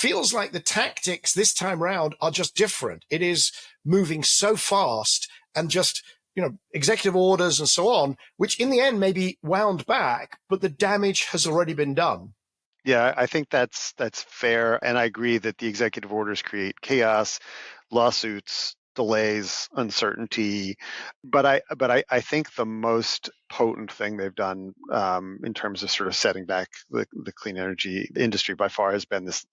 feels like the tactics this time around are just different. It is moving so fast and just, executive orders and so on, which in the end may be wound back, but the damage has already been done. Yeah, I think that's fair. And I agree that the executive orders create chaos, lawsuits, delays, uncertainty. But I think the most potent thing they've done in terms of sort of setting back the clean energy industry by far has been this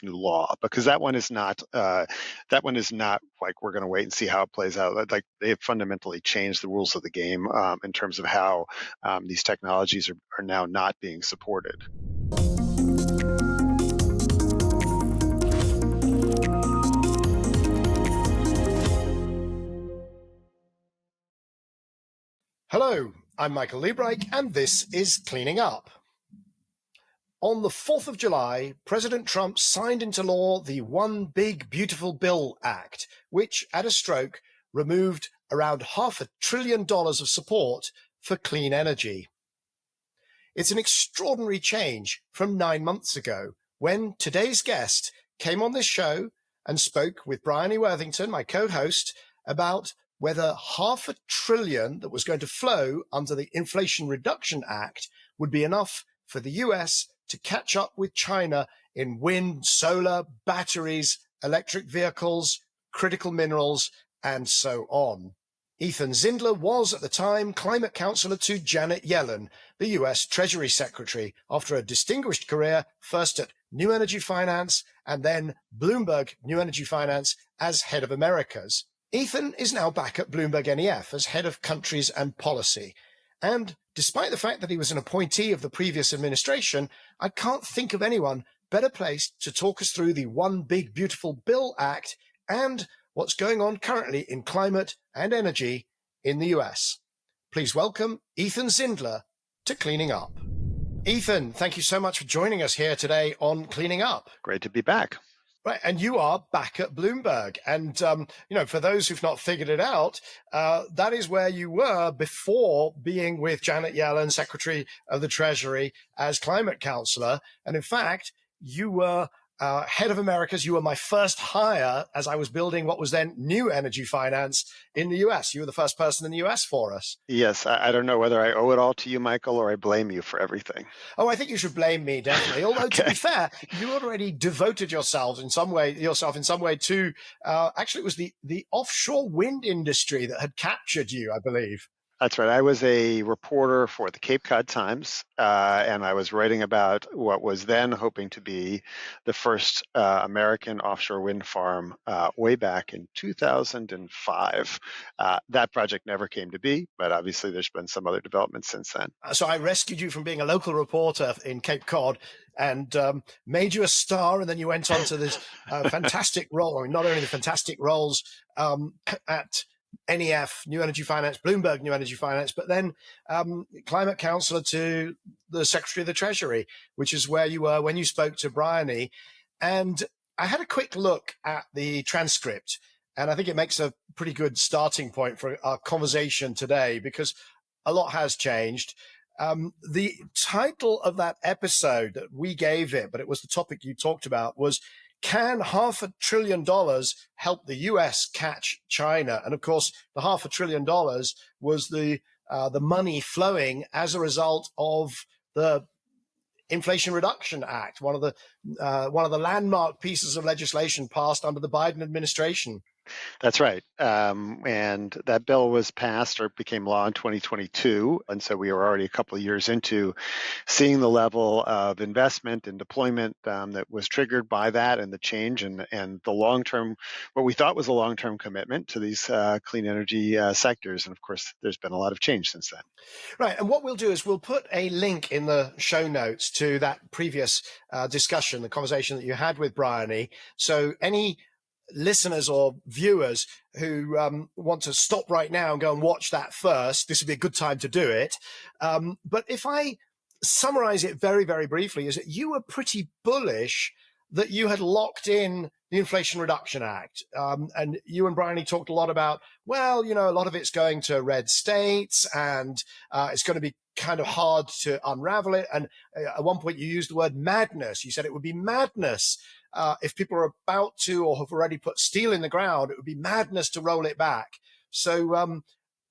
new law, because that one is not like we're going to wait and see how it plays out. Like they have fundamentally changed the rules of the game in terms of how these technologies are now not being supported. Hello, I'm Michael Liebreich, and this is Cleaning Up. On the 4th of July, President Trump signed into law the One Big Beautiful Bill Act, which, at a stroke, removed around $500 billion of support for clean energy. It's an extraordinary change from 9 months ago, when today's guest came on this show and spoke with Bryony Worthington, my co-host, about whether $500 billion that was going to flow under the Inflation Reduction Act would be enough for the US to catch up with China in wind, solar, batteries, electric vehicles, critical minerals, and so on. Ethan Zindler was at the time climate counselor to Janet Yellen, the US Treasury Secretary, after a distinguished career first at New Energy Finance and then Bloomberg New Energy Finance as head of Americas. Ethan is now back at BloombergNEF as head of countries and policy. And despite the fact that he was an appointee of the previous administration, I can't think of anyone better placed to talk us through the One Big Beautiful Bill Act and what's going on currently in climate and energy in the US. Please welcome Ethan Zindler to Cleaning Up. Ethan, thank you so much for joining us here today on Cleaning Up. Great to be back. Right, and you are back at Bloomberg. And, for those who've not figured it out, that is where you were before being with Janet Yellen, Secretary of the Treasury, as climate counselor. And in fact, you were head of Americas. You were my first hire as I was building what was then New Energy Finance in the US. You were the first person in the US for us. Yes, I don't know whether I owe it all to you, Michael, or I blame you for everything. Oh, I think you should blame me, definitely. Although, okay, to be fair, you already devoted yourself in some way to, actually, it was the offshore wind industry that had captured you, I believe. That's right. I was a reporter for the Cape Cod Times, and I was writing about what was then hoping to be the first American offshore wind farm way back in 2005. That project never came to be, but obviously there's been some other developments since then. So I rescued you from being a local reporter in Cape Cod and made you a star, and then you went on to this fantastic role. I mean, not only the fantastic roles at NEF, New Energy Finance, Bloomberg New Energy Finance, but then climate counselor to the Secretary of the Treasury, which is where you were when you spoke to Bryony. And I had a quick look at the transcript, and I think it makes a pretty good starting point for our conversation today, because a lot has changed. The title of that episode that we gave it, but it was the topic you talked about, was "Can $500 billion help the US catch China?" And of course, the $500 billion was the money flowing as a result of the Inflation Reduction Act, one of the landmark pieces of legislation passed under the Biden administration. That's right. And that bill was passed or became law in 2022. And so we were already a couple of years into seeing the level of investment and deployment that was triggered by that and the change and the long-term, what we thought was a long-term commitment to these clean energy sectors. And of course, there's been a lot of change since then. Right. And what we'll do is we'll put a link in the show notes to that previous discussion, the conversation that you had with Bryony. So any listeners or viewers who want to stop right now and go and watch that first, this would be a good time to do it. But if I summarize it very, very briefly, is that you were pretty bullish that you had locked in the Inflation Reduction Act. And you and Bryony talked a lot about, well, a lot of it's going to red states and it's going to be kind of hard to unravel it. And at one point you used the word madness. You said it would be madness if people are about to or have already put steel in the ground, it would be madness to roll it back. So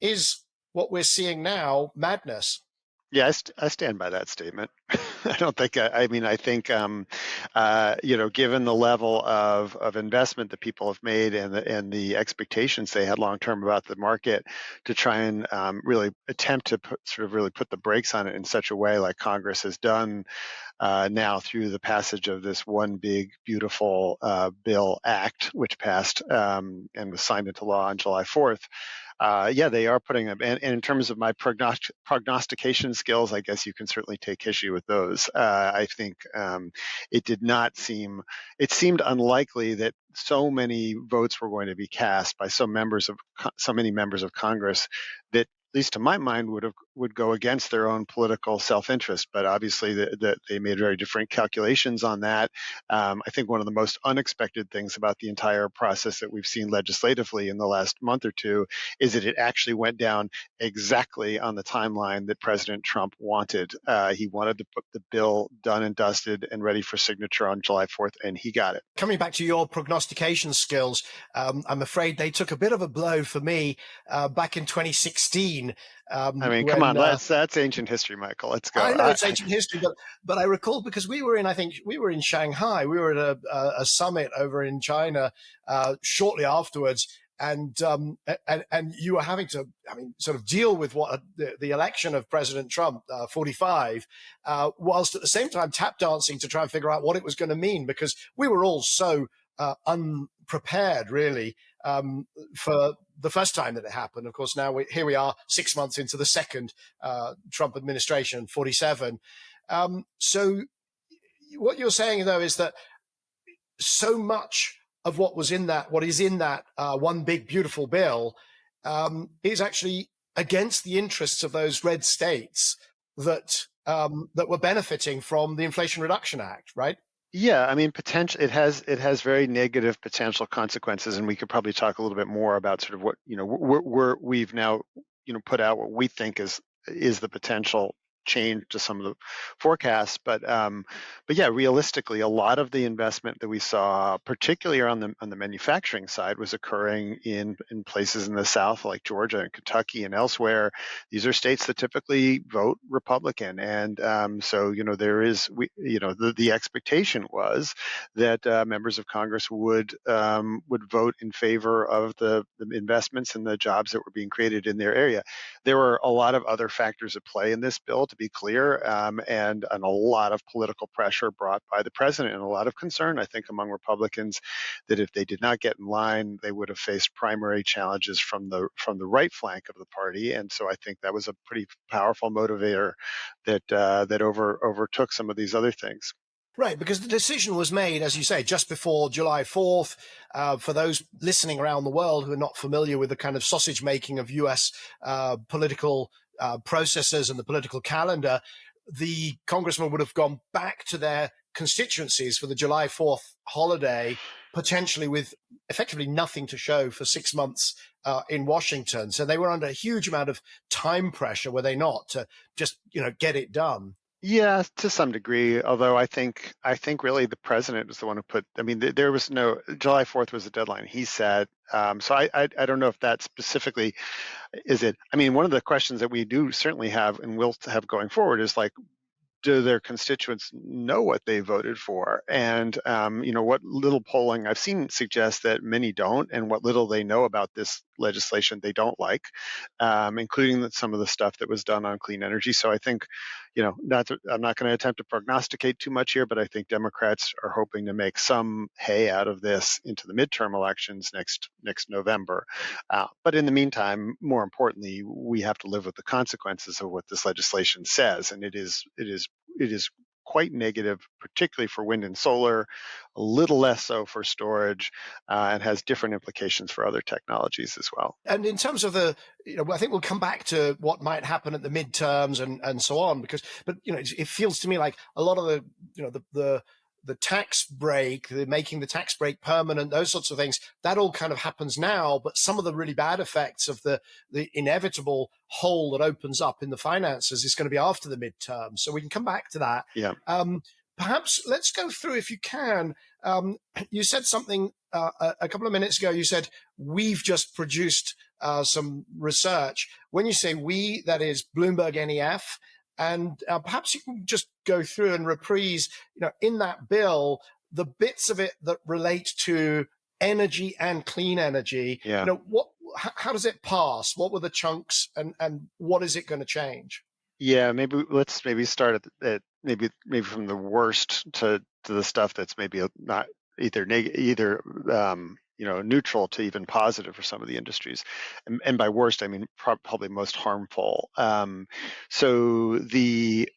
is what we're seeing now madness? Yeah, I stand by that statement. I don't think, I mean, I think, given the level of investment that people have made and the expectations they had long term about the market, to try and really attempt to really put the brakes on it in such a way like Congress has done now through the passage of this one big beautiful bill act, which passed and was signed into law on July 4th. Yeah, they are putting them. And in terms of my prognostication skills, I guess you can certainly take issue with those. I think it did not seem, it seemed unlikely that so many votes were going to be cast by so many members of Congress that, at least to my mind, would go against their own political self-interest. But obviously, they made very different calculations on that. I think one of the most unexpected things about the entire process that we've seen legislatively in the last month or two is that it actually went down exactly on the timeline that President Trump wanted. He wanted to put the bill done and dusted and ready for signature on July 4th, and he got it. Coming back to your prognostication skills, I'm afraid they took a bit of a blow for me back in 2016. I mean, come on, that's ancient history, Michael. Let's go. I know it's ancient history, but I recall because I think we were in Shanghai. We were at a summit over in China shortly afterwards. And you were having to, sort of deal with what the election of President Trump, 45, whilst at the same time tap dancing to try and figure out what it was going to mean, because we were all so unprepared, really, for the first time that it happened. Of course, now here we are 6 months into the second Trump administration, 47. So what you're saying, though, is that so much of what is in that one big beautiful bill is actually against the interests of those red states that were benefiting from the Inflation Reduction Act, right? Yeah, I mean, it has very negative potential consequences, and we could probably talk a little bit more about sort of what we've now put out what we think is the potential change to some of the forecasts, but yeah, realistically, a lot of the investment that we saw, particularly on the manufacturing side, was occurring in places in the South, like Georgia and Kentucky and elsewhere. These are states that typically vote Republican, and so there is the expectation was that members of Congress would vote in favor of the investments and the jobs that were being created in their area. There were a lot of other factors at play in this bill, to be clear, and a lot of political pressure brought by the president, and a lot of concern, I think, among Republicans that if they did not get in line, they would have faced primary challenges from the right flank of the party. And so I think that was a pretty powerful motivator that overtook some of these other things. Right, because the decision was made, as you say, just before July 4th. For those listening around the world who are not familiar with the kind of sausage making of US political processes and the political calendar, the congressmen would have gone back to their constituencies for the July 4th holiday, potentially with effectively nothing to show for 6 months in Washington. So they were under a huge amount of time pressure, were they not, to just get it done? Yeah, to some degree, although I think really the president was the one who put, I mean, there was no, July 4th was the deadline he set. So I don't know if that specifically is it. I mean, one of the questions that we do certainly have and will have going forward is like, do their constituents know what they voted for? And, what little polling I've seen suggests that many don't, and what little they know about this legislation they don't like, including some of the stuff that was done on clean energy. So I think, I'm not going to attempt to prognosticate too much here, but I think Democrats are hoping to make some hay out of this into the midterm elections next November. But in the meantime, more importantly, we have to live with the consequences of what this legislation says, and it is quite negative, particularly for wind and solar, a little less so for storage, and has different implications for other technologies as well. And in terms of I think we'll come back to what might happen at the midterms and so on, but it feels to me like a lot of the tax break, making the tax break permanent, those sorts of things, that all kind of happens now. But some of the really bad effects of the inevitable hole that opens up in the finances is going to be after the midterm. So we can come back to that. Yeah. Perhaps let's go through, if you can, You said something a couple of minutes ago. You said, we've just produced some research. When you say we, that is BloombergNEF. And perhaps you can just go through and reprise, in that bill, the bits of it that relate to energy and clean energy. Yeah. How does it pass? What were the chunks, and what is it going to change? Yeah, let's start at maybe from the worst to the stuff that's maybe not either neutral to even positive for some of the industries, and by worst I mean probably most harmful. So the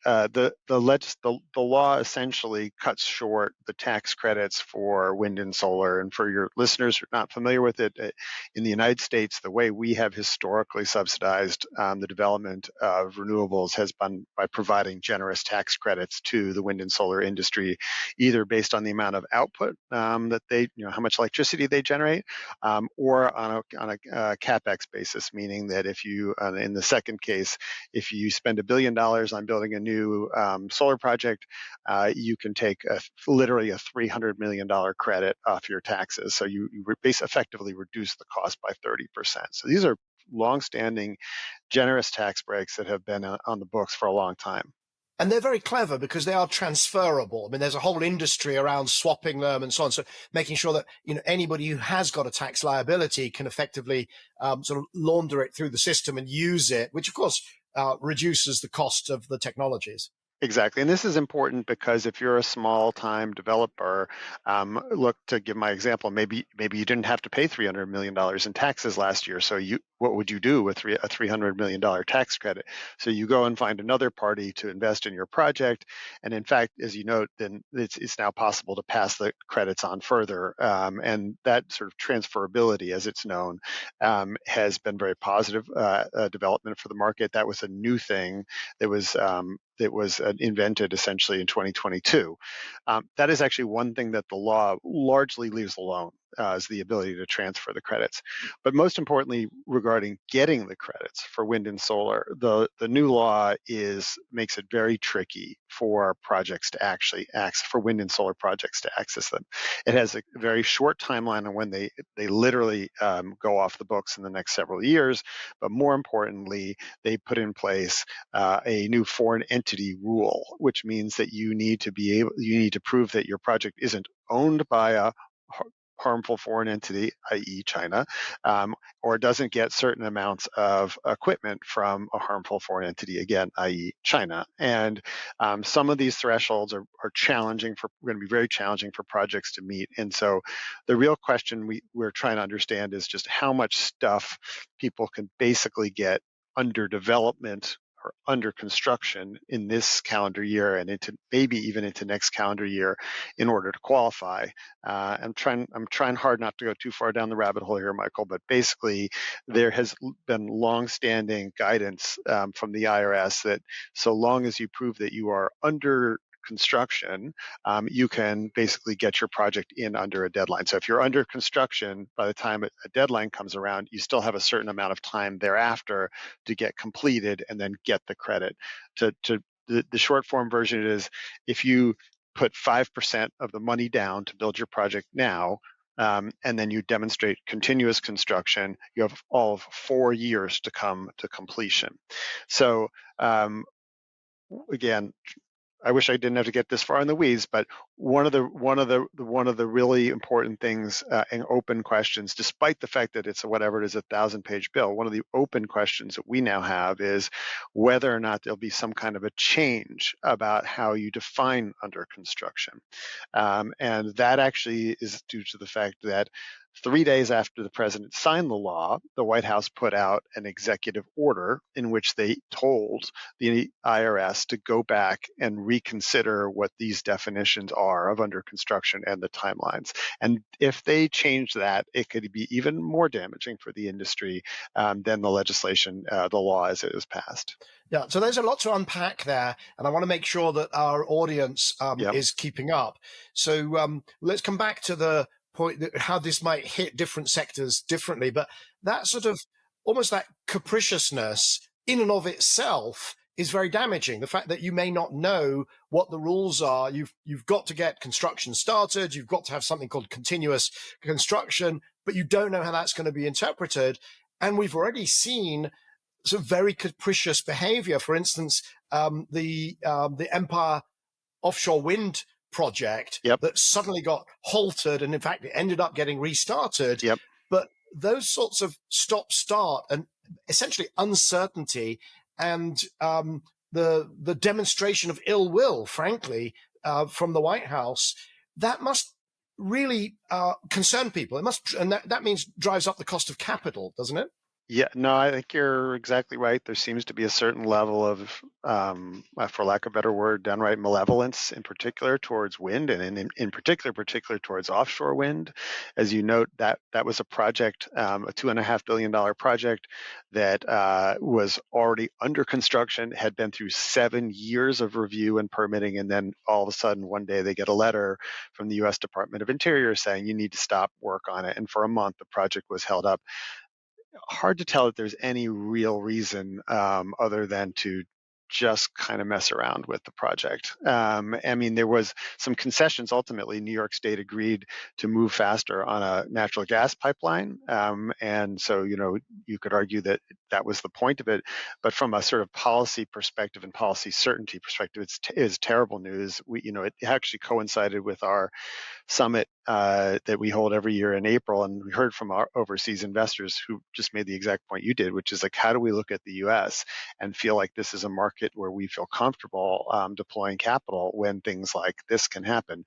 law essentially cuts short the tax credits for wind and solar. And for your listeners who are not familiar with it, in the United States, the way we have historically subsidized the development of renewables has been by providing generous tax credits to the wind and solar industry, either based on the amount of output that they, how much electricity they generate, or on a capex basis, meaning that if you, in the second case, if you spend $1 billion on building a new solar project, you can take literally a $300 million credit off your taxes. So you effectively reduce the cost by 30%. So these are long-standing, generous tax breaks that have been on the books for a long time. And they're very clever because they are transferable. I mean, there's a whole industry around swapping them and so on. So making sure that, anybody who has got a tax liability can effectively sort of launder it through the system and use it, which of course reduces the cost of the technologies. Exactly. And this is important because if you're a small-time developer, look, to give my example, maybe you didn't have to pay $300 million in taxes last year. So what would you do with a $300 million tax credit? So you go and find another party to invest in your project. And in fact, as you note, then it's now possible to pass the credits on further. And that sort of transferability, as it's known, has been very positive development for the market. That was a new thing that was invented essentially in 2022. That is actually one thing that the law largely leaves alone, is the ability to transfer the credits. But most importantly, regarding getting the credits for wind and solar, the new law makes it very tricky for projects to actually for wind and solar projects to access them. It has a very short timeline on when they literally go off the books in the next several years. But more importantly, they put in place a new foreign entity rule, which means that you need to prove that your project isn't owned by a harmful foreign entity, i.e. China, or doesn't get certain amounts of equipment from a harmful foreign entity, again, i.e. China. And some of these thresholds are going to be very challenging for projects to meet. And so the real question we're trying to understand is just how much stuff people can basically get under development or under construction in this calendar year and maybe even into next calendar year in order to qualify. I'm trying hard not to go too far down the rabbit hole here, Michael, but basically there has been long-standing guidance from the IRS that so long as you prove that you are under construction, you can basically get your project in under a deadline. So if you're under construction, by the time a deadline comes around, you still have a certain amount of time thereafter to get completed and then get the credit. The short form version is if you put 5% of the money down to build your project now, and then you demonstrate continuous construction, you have all of 4 years to come to completion. So again, I wish I didn't have to get this far in the weeds, but one of the really important things and open questions, despite the fact that it's a 1,000-page bill, one of the open questions that we now have is whether or not there'll be some kind of a change about how you define under construction, and that actually is due to the fact that 3 days after the president signed the law, the White House put out an executive order in which they told the IRS to go back and reconsider what these definitions are of under construction and the timelines. And if they change that, it could be even more damaging for the industry than the legislation, the law as it was passed. Yeah, so there's a lot to unpack there, and I want to make sure that our audience is keeping up. So let's come back to the point that how this might hit different sectors differently, but that sort of almost that capriciousness in and of itself is very damaging. The fact that you may not know what the rules are. You've got to get construction started. You've got to have something called continuous construction, but you don't know how that's going to be interpreted. And we've already seen some very capricious behavior. For instance, the Empire offshore wind project that suddenly got halted, and in fact, it ended up getting restarted. But those sorts of stop-start and essentially uncertainty and the demonstration of ill will, frankly, from the White House, that must really concern people. It must, and that means drives up the cost of capital, doesn't it? Yeah, no, I think you're exactly right. There seems to be a certain level of, for lack of a better word, downright malevolence, in particular towards wind, and in particular towards offshore wind. As you note, that was a project, a $2.5 billion project that was already under construction, had been through 7 years of review and permitting, and then all of a sudden, one day they get a letter from the U.S. Department of Interior saying you need to stop work on it. And for a month, the project was held up. Hard to tell that there's any real reason other than to just kind of mess around with the project. I mean, there was some concessions. Ultimately, New York State agreed to move faster on a natural gas pipeline. And so, you could argue that that was the point of it. But from a sort of policy perspective and policy certainty perspective, it's terrible news. It actually coincided with our summit that we hold every year in April, and we heard from our overseas investors who just made the exact point you did, which is like, how do we look at the U.S. and feel like this is a market where we feel comfortable deploying capital when things like this can happen?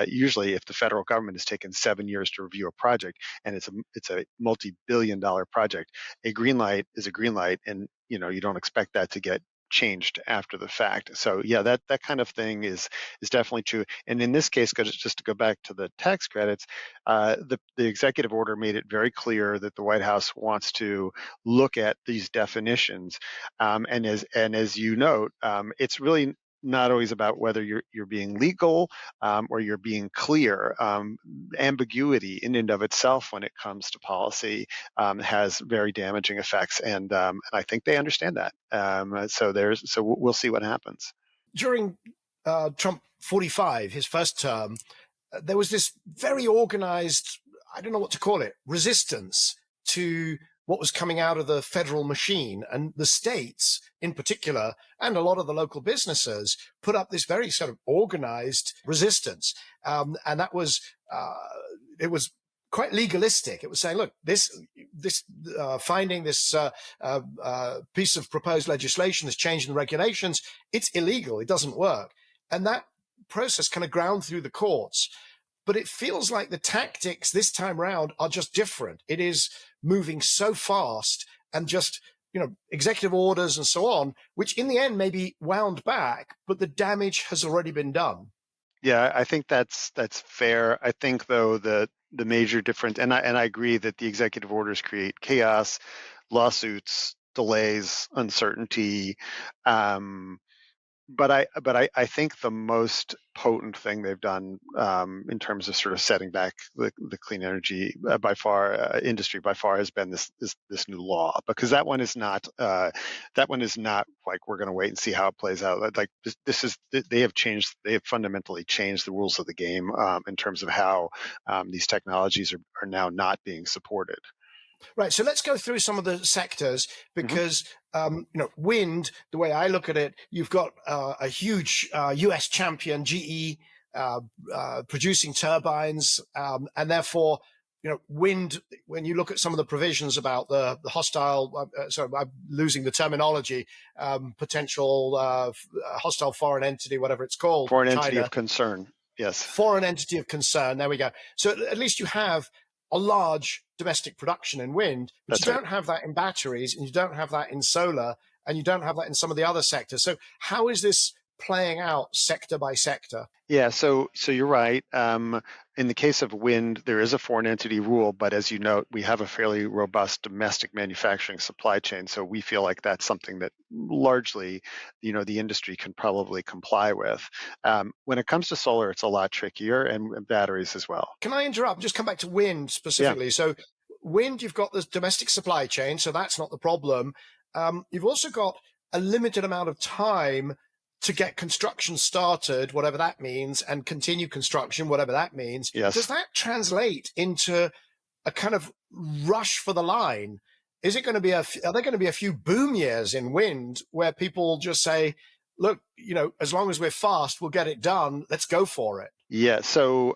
Usually, if the federal government has taken 7 years to review a project and it's a multi-billion-dollar project, a green light is a green light, and you don't expect that to get changed after the fact. So yeah, that kind of thing is definitely true. And in this case, just to go back to the tax credits, the executive order made it very clear that the White House wants to look at these definitions. And as you note, it's really not always about whether you're being legal or you're being clear. Ambiguity in and of itself, when it comes to policy, has very damaging effects, and I think they understand that. So we'll see what happens. During Trump 45, his first term, there was this very organized, I don't know what to call it, resistance to what was coming out of the federal machine, and the states in particular, and a lot of the local businesses put up this very sort of organized resistance. And that was, it was quite legalistic. It was saying, look, this finding this piece of proposed legislation, this change in the regulations, it's illegal. It doesn't work. And that process kind of ground through the courts. But it feels like the tactics this time round are just different. It is moving so fast, and just, executive orders and so on, which in the end may be wound back, but the damage has already been done. Yeah, I think that's fair. I think, though, the major difference, and I agree that the executive orders create chaos, lawsuits, delays, uncertainty. But I think the most potent thing they've done in terms of sort of setting back the clean energy industry by far has been this new law, because that one is not like we're going to wait and see how it plays out. Like they have fundamentally changed the rules of the game in terms of how these technologies are now not being supported. Right. So let's go through some of the sectors, because, wind, the way I look at it, you've got a huge US champion, GE, producing turbines. And therefore, wind, when you look at some of the provisions about the hostile, sorry, I'm losing the terminology, potential hostile foreign entity, whatever it's called. Foreign entity of concern. Yes. Foreign entity of concern. There we go. So at least you have a large domestic production in wind, but you don't have that in batteries, and you don't have that in solar, and you don't have that in some of the other sectors. So how is this playing out sector by sector? Yeah, so you're right. In the case of wind, there is a foreign entity rule, but as you note, we have a fairly robust domestic manufacturing supply chain. So we feel like that's something that largely, the industry can probably comply with. When it comes to solar, it's a lot trickier, and batteries as well. Can I interrupt? Just come back to wind specifically. Yeah. So wind, you've got the domestic supply chain, so that's not the problem. You've also got a limited amount of time to get construction started, whatever that means, and continue construction, whatever that means. Yes. Does that translate into a kind of rush for the line? Is it going to be are there going to be a few boom years in wind where people just say, look, as long as we're fast, we'll get it done. Let's go for it. Yeah. So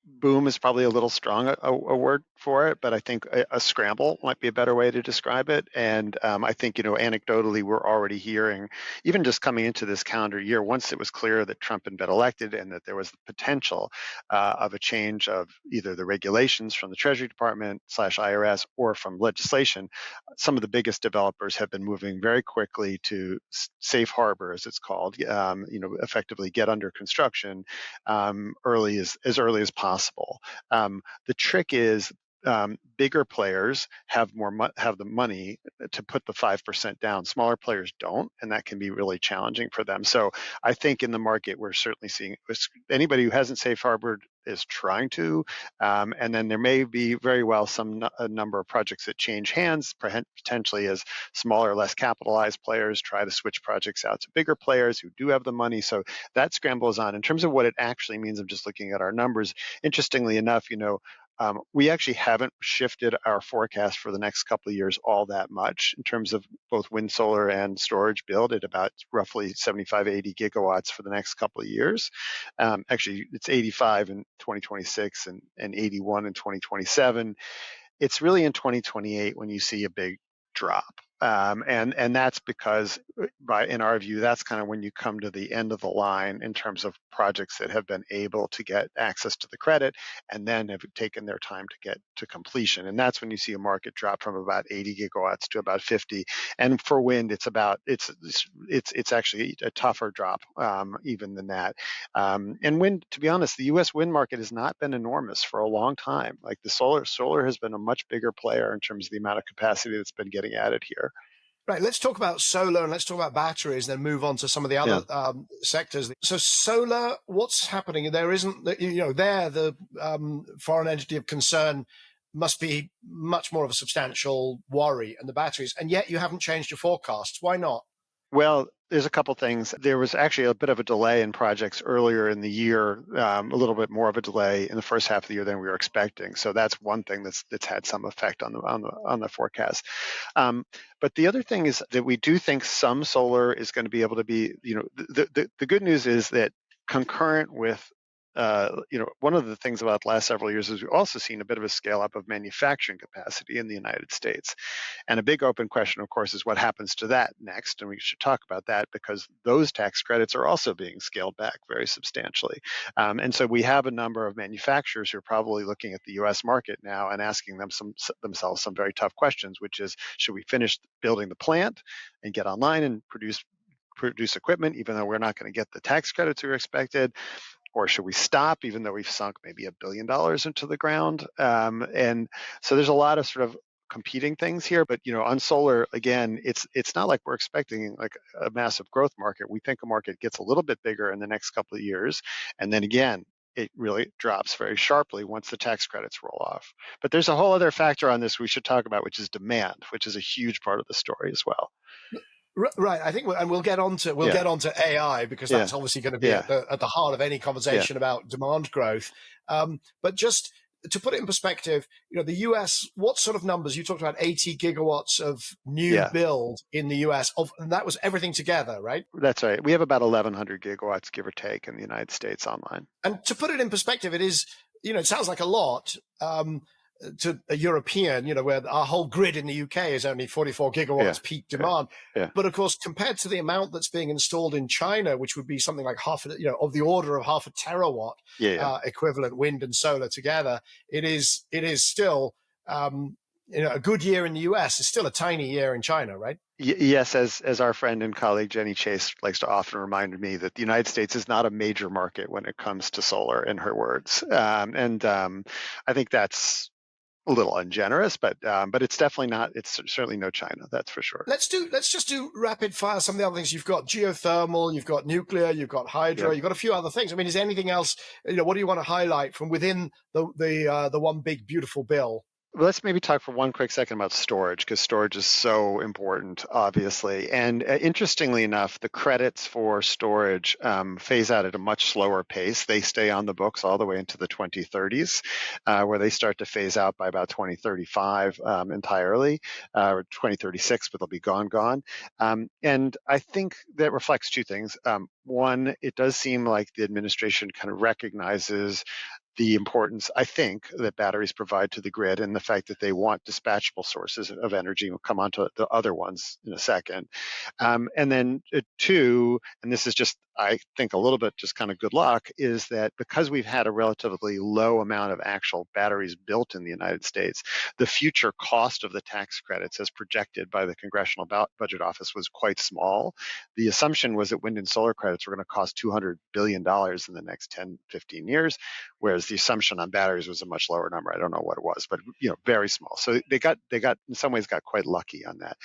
boom is probably a little strong a word for it, but I think a scramble might be a better way to describe it. And I think, anecdotally, we're already hearing, even just coming into this calendar year, once it was clear that Trump had been elected and that there was the potential of a change of either the regulations from the Treasury Department / IRS or from legislation, some of the biggest developers have been moving very quickly to safe harbor, as it's called, effectively get under construction as early as possible. The trick is bigger players have the money to put the 5% down. Smaller players don't, and that can be really challenging for them. So I think in the market, we're certainly seeing anybody who hasn't safe harbored is trying to, and then there may be very well a number of projects that change hands, potentially as smaller, less capitalized players try to switch projects out to bigger players who do have the money. So that scramble is on. In terms of what it actually means, I'm just looking at our numbers. Interestingly enough, we actually haven't shifted our forecast for the next couple of years all that much in terms of both wind, solar, and storage build at about roughly 75, 80 gigawatts for the next couple of years. Actually, it's 85 in 2026 and 81 in 2027. It's really in 2028 when you see a big drop. And that's because, in our view, that's kind of when you come to the end of the line in terms of projects that have been able to get access to the credit and then have taken their time to get to completion. And that's when you see a market drop from about 80 gigawatts to about 50. And for wind, it's actually a tougher drop even than that. And wind, to be honest, the U.S. wind market has not been enormous for a long time. Like the solar has been a much bigger player in terms of the amount of capacity that's been getting added here. Right. Let's talk about solar and let's talk about batteries, then move on to some of the other sectors. So solar, what's happening? There isn't, the foreign entity of concern must be much more of a substantial worry, and the batteries, and yet you haven't changed your forecasts. Why not? Well, there's a couple things. There was actually a bit of a delay in projects earlier in the year, a little bit more of a delay in the first half of the year than we were expecting. So that's one thing that's had some effect on the forecast. But the other thing is that we do think some solar is going to be able to be, the good news is that concurrent with one of the things about the last several years is we've also seen a bit of a scale up of manufacturing capacity in the United States. And a big open question, of course, is what happens to that next. And we should talk about that because those tax credits are also being scaled back very substantially. And so we have a number of manufacturers who are probably looking at the US market now and asking themselves some very tough questions, which is, should we finish building the plant and get online and produce equipment, even though we're not going to get the tax credits we were expected? Or should we stop, even though we've sunk maybe $1 billion into the ground? And so there's a lot of sort of competing things here. But on solar, again, it's not like we're expecting like a massive growth market. We think a market gets a little bit bigger in the next couple of years, and then again, it really drops very sharply once the tax credits roll off. But there's a whole other factor on this we should talk about, which is demand, which is a huge part of the story as well. Right, I think, and we'll get on to AI because that's obviously going to be at the heart of any conversation about demand growth. But just to put it in perspective, the US, what sort of numbers? You talked about 80 gigawatts of new build in the US, and that was everything together, right? That's right. We have about 1,100 gigawatts, give or take, in the United States online. And to put it in perspective, it is, it sounds like a lot. To a European, where our whole grid in the UK is only 44 gigawatts peak demand. But of course, compared to the amount that's being installed in China, which would be something like of the order of half a terawatt equivalent wind and solar together, it is still, a good year in the US is still a tiny year in China, right? Yes, as our friend and colleague Jenny Chase likes to often remind me, that the United States is not a major market when it comes to solar, in her words. I think that's a little ungenerous, but it's definitely not. It's certainly no China, that's for sure. Let's just do rapid fire. Some of the other things you've got: geothermal, you've got nuclear, you've got hydro, you've got a few other things. I mean, is there anything else? What do you want to highlight from within the one big beautiful bill? let's maybe talk for one quick second about storage, because storage is so important, obviously. And interestingly enough, the credits for storage phase out at a much slower pace. They stay on the books all the way into the 2030s, where they start to phase out by about 2035 entirely, or 2036, but they'll be gone. And I think that reflects two things. One, it does seem like the administration kind of recognizes the importance, I think, that batteries provide to the grid, and the fact that they want dispatchable sources of energy. We'll come on to the other ones in a second. And then two, and this is just, I think, a little bit just kind of good luck, is that because we've had a relatively low amount of actual batteries built in the United States, the future cost of the tax credits as projected by the Congressional Budget Office was quite small. The assumption was that wind and solar credits were going to cost $200 billion in the next 10, 15 years, whereas the assumption on batteries was a much lower number. I don't know what it was, but very small. So they got in some ways got quite lucky on that.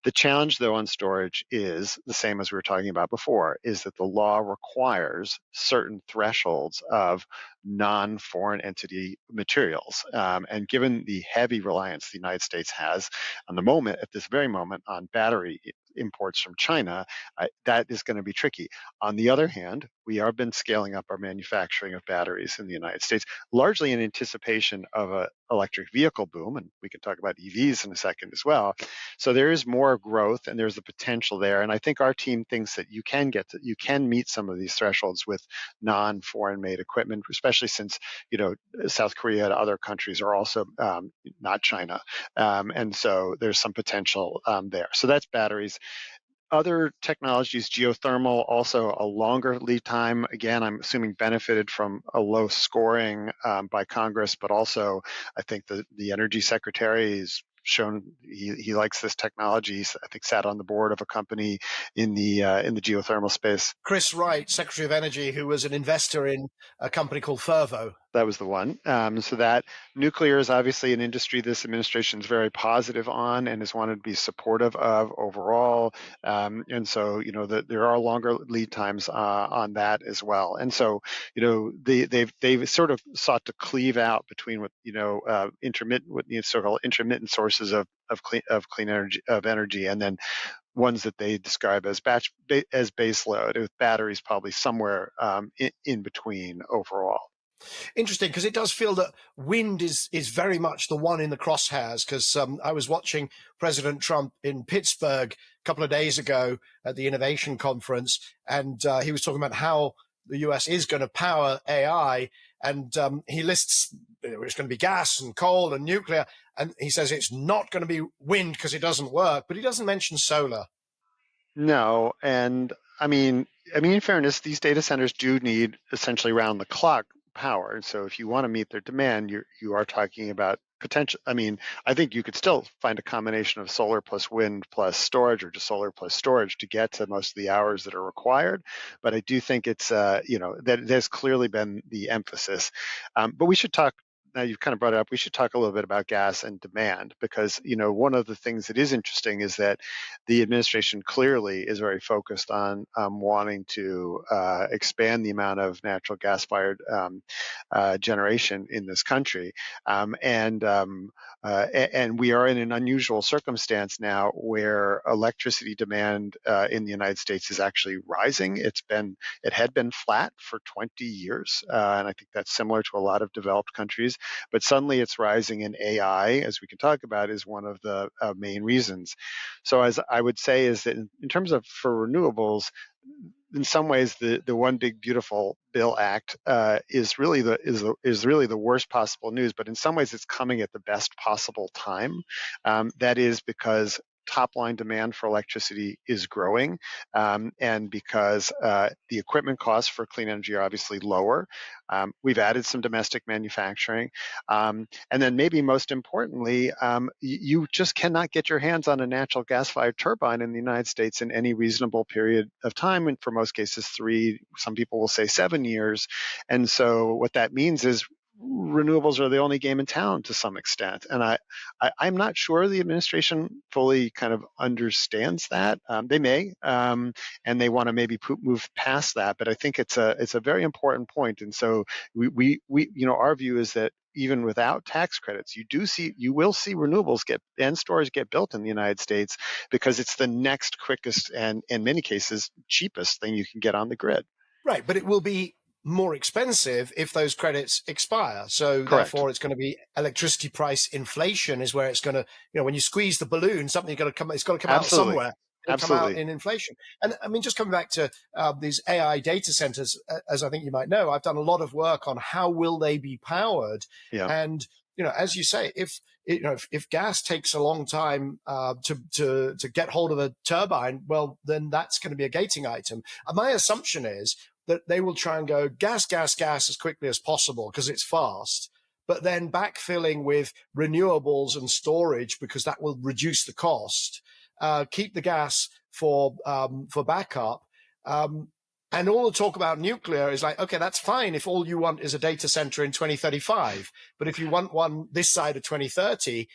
The challenge, though, on storage is the same as we were talking about before, is that the law requires certain thresholds of non-foreign entity materials. And given the heavy reliance the United States has at this very moment, on battery imports from China, that is going to be tricky. On the other hand, we have been scaling up our manufacturing of batteries in the United States, largely in anticipation of an electric vehicle boom, and we can talk about EVs in a second as well. So there is more growth, and there's the potential there. And I think our team thinks that you can meet some of these thresholds with non-foreign made equipment, especially since South Korea and other countries are also not China, and so there's some potential there. So that's batteries. Other technologies, geothermal, also a longer lead time. Again, I'm assuming benefited from a low scoring by Congress, but also I think the Energy Secretary is shown he likes this technology. He's, I think, sat on the board of a company in the geothermal space. Chris Wright, Secretary of Energy, who was an investor in a company called Fervo. That was the one. So that nuclear is obviously an industry this administration is very positive on and has wanted to be supportive of overall. And so, there are longer lead times on that as well. And so, they've sort of sought to cleave out between what so-called intermittent sources of clean energy, and then ones that they describe as base load, with batteries probably somewhere in between overall. Interesting, because it does feel that wind is very much the one in the crosshairs, because I was watching President Trump in Pittsburgh a couple of days ago at the Innovation Conference, and he was talking about how the US is going to power AI, and he lists it's going to be gas and coal and nuclear, and he says it's not going to be wind because it doesn't work, but he doesn't mention solar. No, and I mean, in fairness, these data centers do need essentially round-the-clock power. And so if you want to meet their demand, you are talking about potential. I mean, I think you could still find a combination of solar plus wind plus storage, or just solar plus storage, to get to most of the hours that are required. But I do think it's, that there's clearly been the emphasis. But we should talk. Now you've kind of brought it up, we should talk a little bit about gas and demand, because one of the things that is interesting is that the administration clearly is very focused on wanting to expand the amount of natural gas-fired generation in this country, and we are in an unusual circumstance now where electricity demand in the United States is actually rising. It had been flat for 20 years, and I think that's similar to a lot of developed countries. But suddenly it's rising, and AI, as we can talk about, is one of the main reasons. So as I would say is that in terms of for renewables, in some ways the One Big Beautiful Bill Act is really the worst possible news, but in some ways it's coming at the best possible time. That is because top line demand for electricity is growing, and because the equipment costs for clean energy are obviously lower. We've added some domestic manufacturing. And then maybe most importantly, you just cannot get your hands on a natural gas-fired turbine in the United States in any reasonable period of time, and for most cases 3, some people will say 7 years. And so what that means is renewables are the only game in town to some extent. And I'm not sure the administration fully kind of understands that. They may, and they want to maybe move past that. But I think it's a very important point. And so our view is that even without tax credits, you will see renewables and storage get built in the United States because it's the next quickest and in many cases cheapest thing you can get on the grid. Right, but it will be more expensive if those credits expire. So Correct. therefore, it's going to be electricity price inflation is where it's going to, when you squeeze the balloon, something's got to come. It's got to come out Absolutely. somewhere. It'll come out in inflation. And I mean, just coming back to these AI data centers, as I think you might know, I've done a lot of work on how will they be powered. Yeah. And as you say, if gas takes a long time to get hold of a turbine, well, then that's going to be a gating item. And my assumption is that they will try and go gas as quickly as possible because it's fast, but then backfilling with renewables and storage because that will reduce the cost, keep the gas for backup. And all the talk about nuclear is like, okay, that's fine if all you want is a data center in 2035. But if you want one this side of 2030,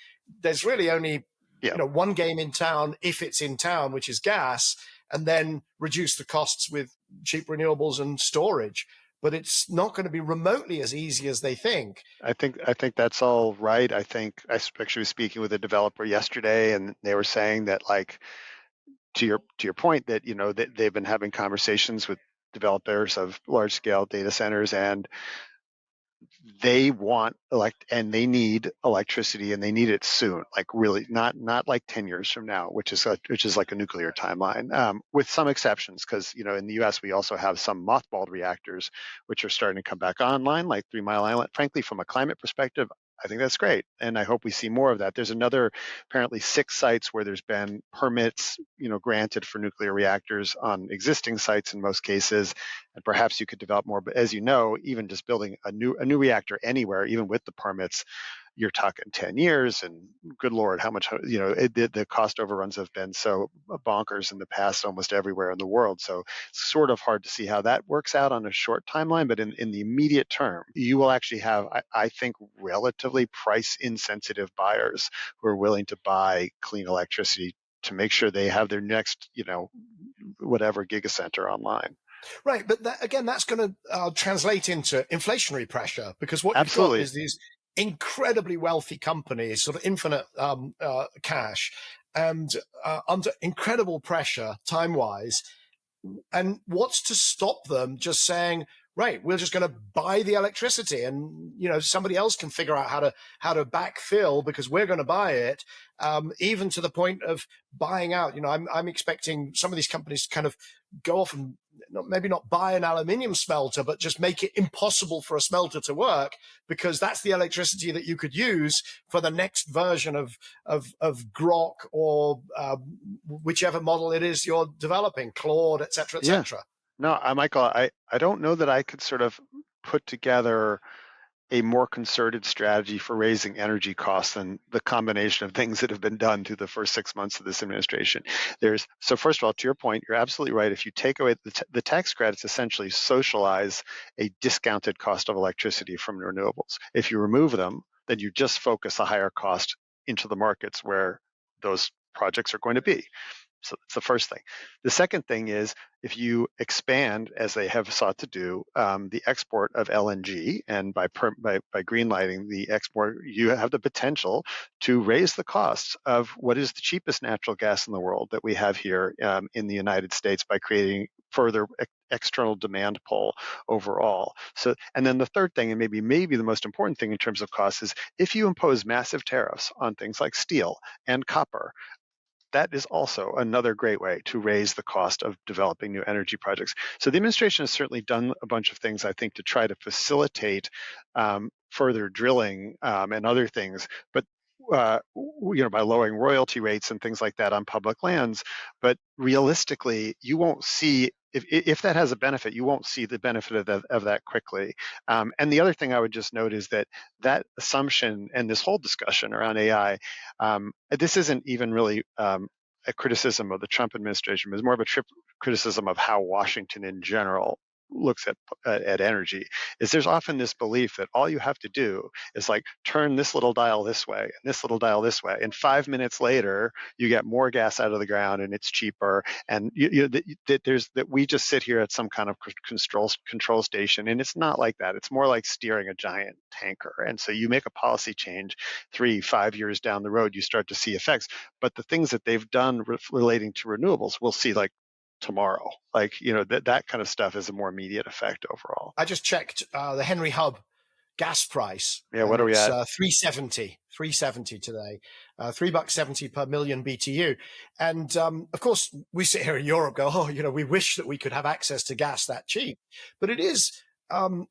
there's really only one game in town if it's in town, which is gas, and then reduce the costs with cheap renewables and storage. But it's not going to be remotely as easy as they think. I think that's all right. I think I actually was speaking with a developer yesterday, and they were saying that, like, to your point, that that they've been having conversations with developers of large scale data centers, and they want and they need electricity, and they need it soon, like really not like 10 years from now, which is like a nuclear timeline, with some exceptions, because in the US we also have some mothballed reactors which are starting to come back online, like 3 Mile Island. Frankly, from a climate perspective, I think that's great, and I hope we see more of that. There's another apparently 6 sites where there's been permits, granted for nuclear reactors on existing sites in most cases, and perhaps you could develop more. But as you know, even just building a new reactor anywhere, even with the permits, you're talking 10 years, and good Lord, how much, the cost overruns have been so bonkers in the past almost everywhere in the world. So it's sort of hard to see how that works out on a short timeline, but in the immediate term, you will actually have, I think, relatively price insensitive buyers who are willing to buy clean electricity to make sure they have their next, whatever gigacenter online. Right, but that's going to translate into inflationary pressure, because what Absolutely. you've got is these incredibly wealthy companies, sort of infinite cash, and under incredible pressure time-wise. And what's to stop them just saying, right, we're just going to buy the electricity, and somebody else can figure out how to backfill because we're going to buy it, even to the point of buying out. I'm expecting some of these companies to kind of go off and maybe not buy an aluminium smelter, but just make it impossible for a smelter to work, because that's the electricity that you could use for the next version of Grok or whichever model it is you're developing, Claude, et cetera, et cetera. No, Michael, I don't know that I could sort of put together a more concerted strategy for raising energy costs than the combination of things that have been done through the first 6 months of this administration. So first of all, to your point, you're absolutely right. If you take away the tax credits, essentially socialize a discounted cost of electricity from renewables. If you remove them, then you just focus a higher cost into the markets where those projects are going to be. So that's the first thing. The second thing is, if you expand, as they have sought to do, the export of LNG, and by greenlighting the export, you have the potential to raise the costs of what is the cheapest natural gas in the world that we have here in the United States, by creating further external demand pull overall. So, and then the third thing, and maybe the most important thing in terms of costs, is if you impose massive tariffs on things like steel and copper, that is also another great way to raise the cost of developing new energy projects. So the administration has certainly done a bunch of things, I think, to try to facilitate further drilling and other things, but by lowering royalty rates and things like that on public lands. But realistically, you won't see, if that has a benefit, you won't see the benefit of that quickly. And the other thing I would just note is that assumption and this whole discussion around AI, this isn't even really a criticism of the Trump administration, but it's more of a criticism of how Washington in general looks at energy, is there's often this belief that all you have to do is like turn this little dial this way and this little dial this way, and 5 minutes later you get more gas out of the ground and it's cheaper. And that we just sit here at some kind of control station, and it's not like that. It's more like steering a giant tanker. And so you make a policy change 3-5 years down the road, you start to see effects. But the things that they've done relating to renewables, we'll see like tomorrow. Like, that kind of stuff is a more immediate effect overall. I just checked the Henry Hub gas price. Yeah, what are we at? 370 today, $3.70 per million BTU. And of course, we sit here in Europe, go, oh, we wish that we could have access to gas that cheap. But it is,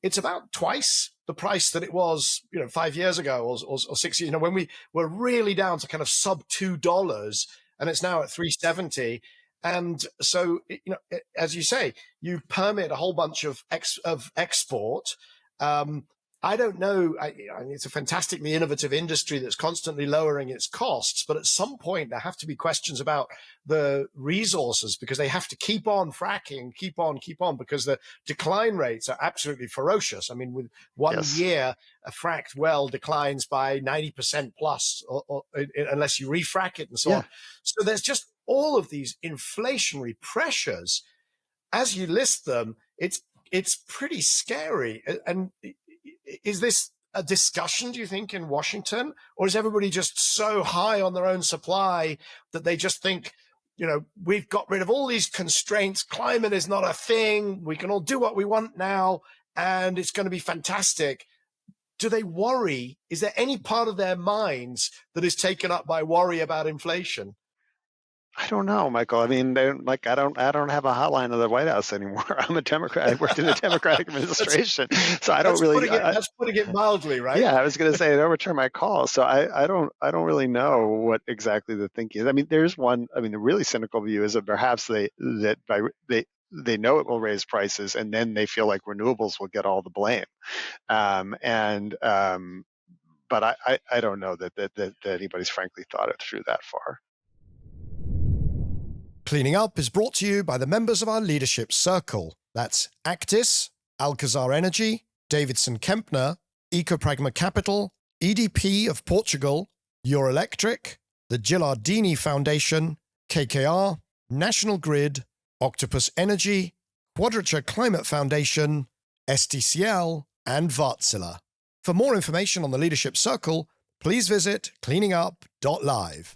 it's about twice the price that it was, 5 years ago or 6 years, when we were really down to kind of sub $2, and it's now at 370. And so, as you say, you permit a whole bunch of export. I don't know. It's a fantastically innovative industry that's constantly lowering its costs. But at some point, there have to be questions about the resources, because they have to keep on fracking, keep on, because the decline rates are absolutely ferocious. I mean, with one year, a fracked well declines by 90% plus, or unless you refrack it and so on. So there's just all of these inflationary pressures. As you list them, it's pretty scary. And is this a discussion, do you think, in Washington? Or is everybody just so high on their own supply that they just think, we've got rid of all these constraints, climate is not a thing, we can all do what we want now, and it's going to be fantastic? Do they worry? Is there any part of their minds that is taken up by worry about inflation? I don't know, Michael. I mean, I don't have a hotline of the White House anymore. I'm a Democrat. I worked in the Democratic administration, so I don't really. That's putting it mildly, right? Yeah, I was going to say, don't return my call. So I don't really know what exactly the thinking is. I mean, there's one. I mean, the really cynical view is that perhaps they know it will raise prices, and then they feel like renewables will get all the blame. But I don't know that anybody's frankly thought it through that far. Cleaning Up is brought to you by the members of our leadership circle. That's Actis, Alcazar Energy, Davidson Kempner, Ecopragma Capital, EDP of Portugal, Eurelectric, the Gilardini Foundation, KKR, National Grid, Octopus Energy, Quadrature Climate Foundation, STCL, and Wärtsilä. For more information on the leadership circle, please visit cleaningup.live.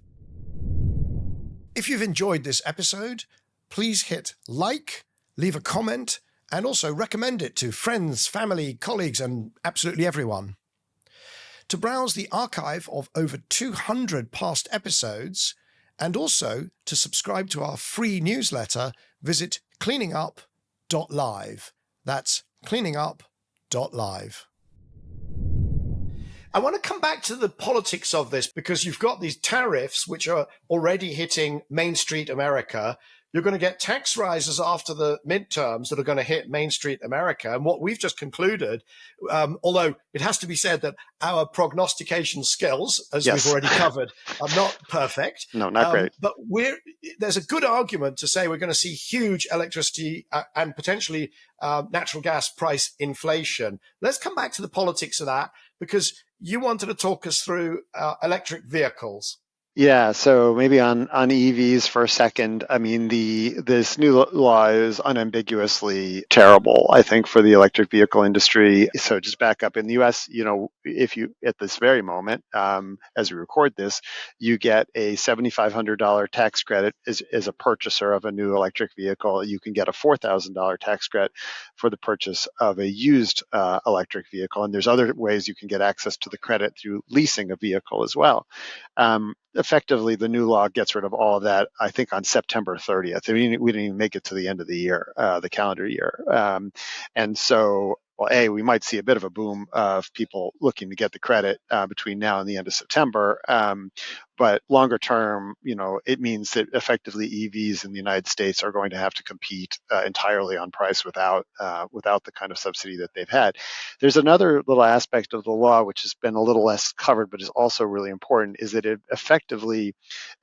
If you've enjoyed this episode, please hit like, leave a comment, and also recommend it to friends, family, colleagues, and absolutely everyone. To browse the archive of over 200 past episodes, and also to subscribe to our free newsletter, visit cleaningup.live. That's cleaningup.live. I want to come back to the politics of this, because you've got these tariffs which are already hitting Main Street America. You're going to get tax rises after the midterms that are going to hit Main Street America. And what we've just concluded, although it has to be said that our prognostication skills, as we've already covered, are not perfect. No, not great. But there's a good argument to say we're going to see huge electricity and potentially natural gas price inflation. Let's come back to the politics of that, because you wanted to talk us through electric vehicles. Yeah, so maybe on EVs for a second. I mean, this new law is unambiguously terrible, I think, for the electric vehicle industry. So just back up in the U.S., if you at this very moment, as we record this, you get a $7,500 tax credit as a purchaser of a new electric vehicle. You can get a $4,000 tax credit for the purchase of a used electric vehicle, and there's other ways you can get access to the credit through leasing a vehicle as well. Effectively, the new law gets rid of all of that, I think, on September 30th. I mean, we didn't even make it to the end of the year, the calendar year. And so we might see a bit of a boom of people looking to get the credit between now and the end of September. But longer term, it means that effectively EVs in the United States are going to have to compete entirely on price without the kind of subsidy that they've had. There's another little aspect of the law which has been a little less covered, but is also really important, is that it effectively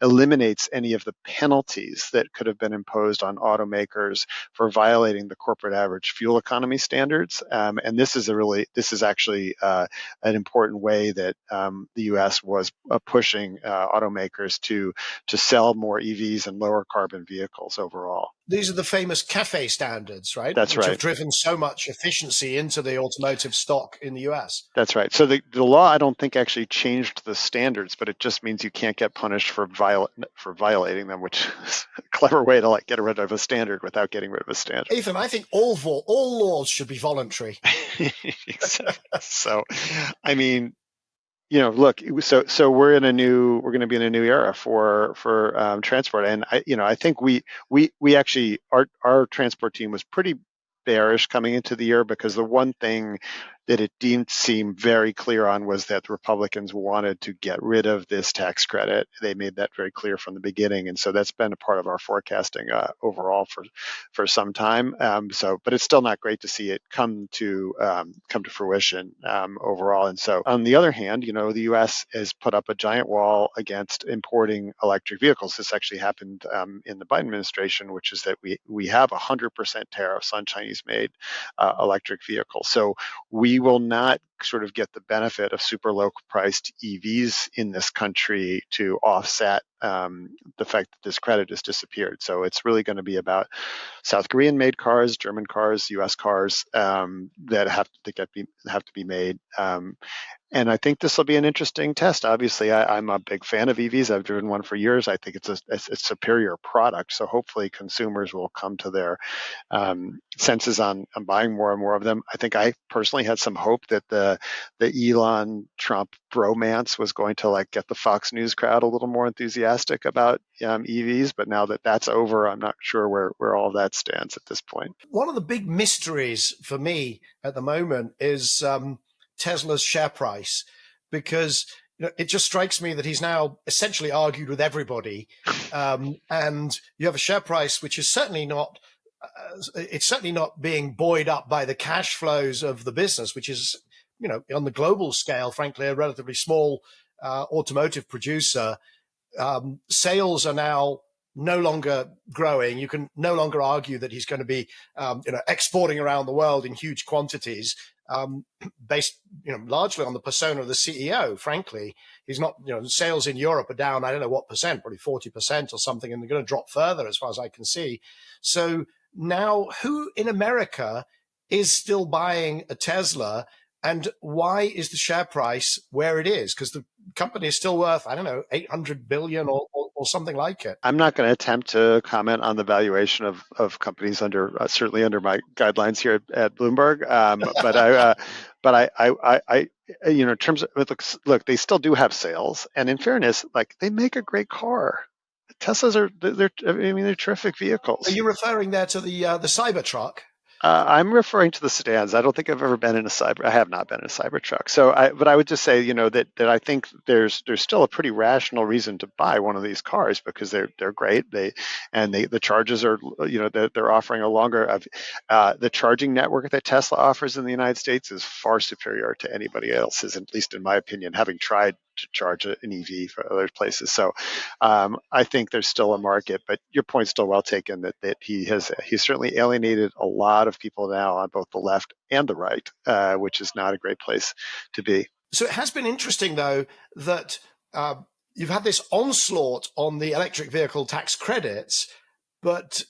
eliminates any of the penalties that could have been imposed on automakers for violating the corporate average fuel economy standards. And this is actually an important way that the U.S. was pushing automakers to sell more EVs and lower carbon vehicles overall. These are the famous CAFE standards, right? That's Which right. have driven so much efficiency into the automotive stock in the US. That's right. So the law, I don't think, actually changed the standards, but it just means you can't get punished for violating them, which is a clever way to get rid of a standard without getting rid of a standard. Ethan, I think all laws should be voluntary. So, I mean, look, so we're going to be in a new era for transport, and I think we actually our transport team was pretty bearish coming into the year, because the one thing that it didn't seem very clear on was that the Republicans wanted to get rid of this tax credit. They made that very clear from the beginning, and so that's been a part of our forecasting overall for some time. But it's still not great to see it come to fruition overall. And so, on the other hand, the U.S. has put up a giant wall against importing electric vehicles. This actually happened in the Biden administration, which is that we have 100% tariffs on Chinese-made electric vehicles. So we will not sort of get the benefit of super low priced EVs in this country to offset the fact that this credit has disappeared. So it's really going to be about South Korean made cars, German cars, US cars that have to be made. And I think this will be an interesting test. Obviously, I'm a big fan of EVs. I've driven one for years. I think it's a superior product. So hopefully consumers will come to their senses on buying more and more of them. I think I personally had some hope that the Elon Trump bromance was going to get the Fox News crowd a little more enthusiastic about EVs. But now that that's over, I'm not sure where all that stands at this point. One of the big mysteries for me at the moment is Tesla's share price, because it just strikes me that he's now essentially argued with everybody, and you have a share price which is certainly not being buoyed up by the cash flows of the business, which is on the global scale, frankly, a relatively small automotive producer. Sales are now no longer growing. You can no longer argue that he's going to be exporting around the world in huge quantities. Based largely on the persona of the CEO. Frankly, he's not. Sales in Europe are down, I don't know what percent, probably 40% or something, and they're going to drop further as far as I can see. So now, who in America is still buying a Tesla, and why is the share price where it is? Because the company is still worth, I don't know, 800 billion or something like it. I'm not going to attempt to comment on the valuation of companies certainly under my guidelines here at Bloomberg. But I in terms of look, they still do have sales, and in fairness, they make a great car. Teslas they're terrific vehicles. Are you referring there to the Cybertruck? I'm referring to the sedans. I don't think I've ever been in I have not been in a Cybertruck. But I would just say, that I think there's still a pretty rational reason to buy one of these cars, because they're great. The charges are, they're offering a longer the charging network that Tesla offers in the United States is far superior to anybody else's, at least in my opinion, having tried to charge an EV for other places. So I think there's still a market, but your point's still well taken that he's certainly alienated a lot of people now on both the left and the right, which is not a great place to be. So it has been interesting, though, that you've had this onslaught on the electric vehicle tax credits, but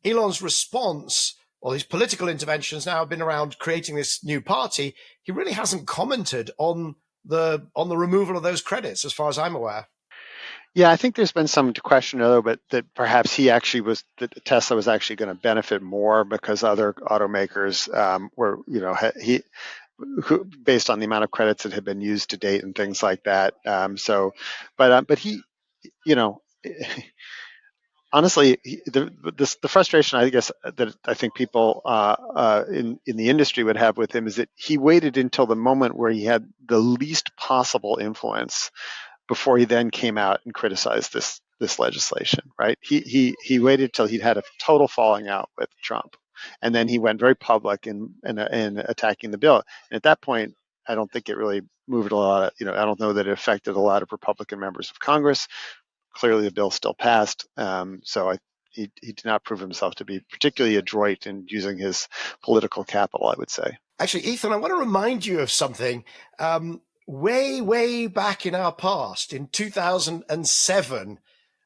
Elon's response, or his political interventions now have been around creating this new party. He really hasn't commented on the removal of those credits, as far as I'm aware. Yeah, I think there's been some question, though, but that perhaps that Tesla was actually going to benefit more because other automakers were, based on the amount of credits that had been used to date and things like that. But he, honestly, the frustration I guess that I think people in the industry would have with him is that he waited until the moment where he had the least possible influence before he then came out and criticized this legislation. Right? He waited till he'd had a total falling out with Trump, and then he went very public in attacking the bill. And at that point, I don't think it really moved a lot. I don't know that it affected a lot of Republican members of Congress. Clearly, the bill still passed. He did not prove himself to be particularly adroit in using his political capital, I would say. Actually, Ethan, I want to remind you of something. Way, way back in our past, in 2007,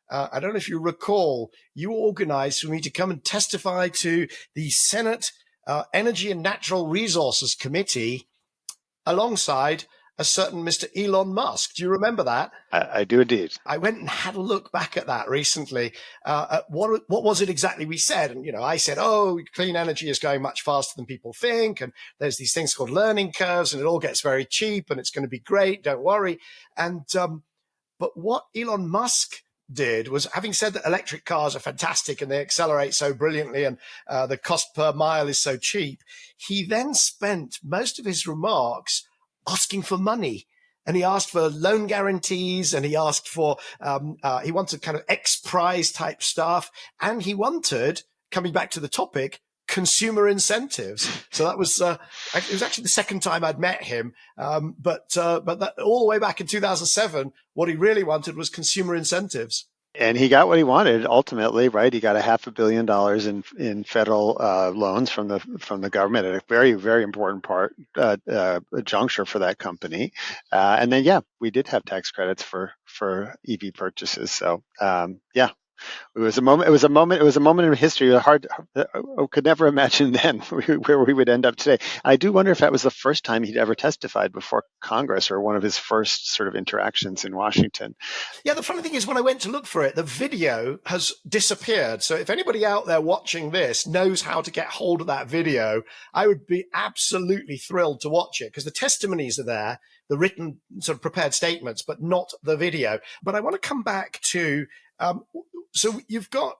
I don't know if you recall, you organized for me to come and testify to the Senate Energy and Natural Resources Committee alongside a certain Mr. Elon Musk. Do you remember that? I do indeed. I went and had a look back at that recently. At what was it exactly we said? And, I said, oh, clean energy is going much faster than people think. And there's these things called learning curves and it all gets very cheap and it's going to be great. Don't worry. And, but what Elon Musk did was, having said that electric cars are fantastic and they accelerate so brilliantly and the cost per mile is so cheap, he then spent most of his remarks asking for money. And he asked for loan guarantees and he asked for, he wanted kind of X prize type stuff. And he wanted, coming back to the topic, consumer incentives. So that was, it was actually the second time I'd met him. But that, all the way back in 2007, what he really wanted was consumer incentives. And he got what he wanted ultimately, right? He got $500 million in federal loans from the government at a very, very important a juncture for that company. And then, yeah, we did have tax credits for EV purchases. So, yeah. It was a moment. It was a moment in history. I could never imagine then where we would end up today. I do wonder if that was the first time he'd ever testified before Congress, or one of his first sort of interactions in Washington. Yeah, the funny thing is, when I went to look for it, the video has disappeared. So if anybody out there watching this knows how to get hold of that video, I would be absolutely thrilled to watch it, because the testimonies are there, the written sort of prepared statements, but not the video. But I want to come back to, so you've got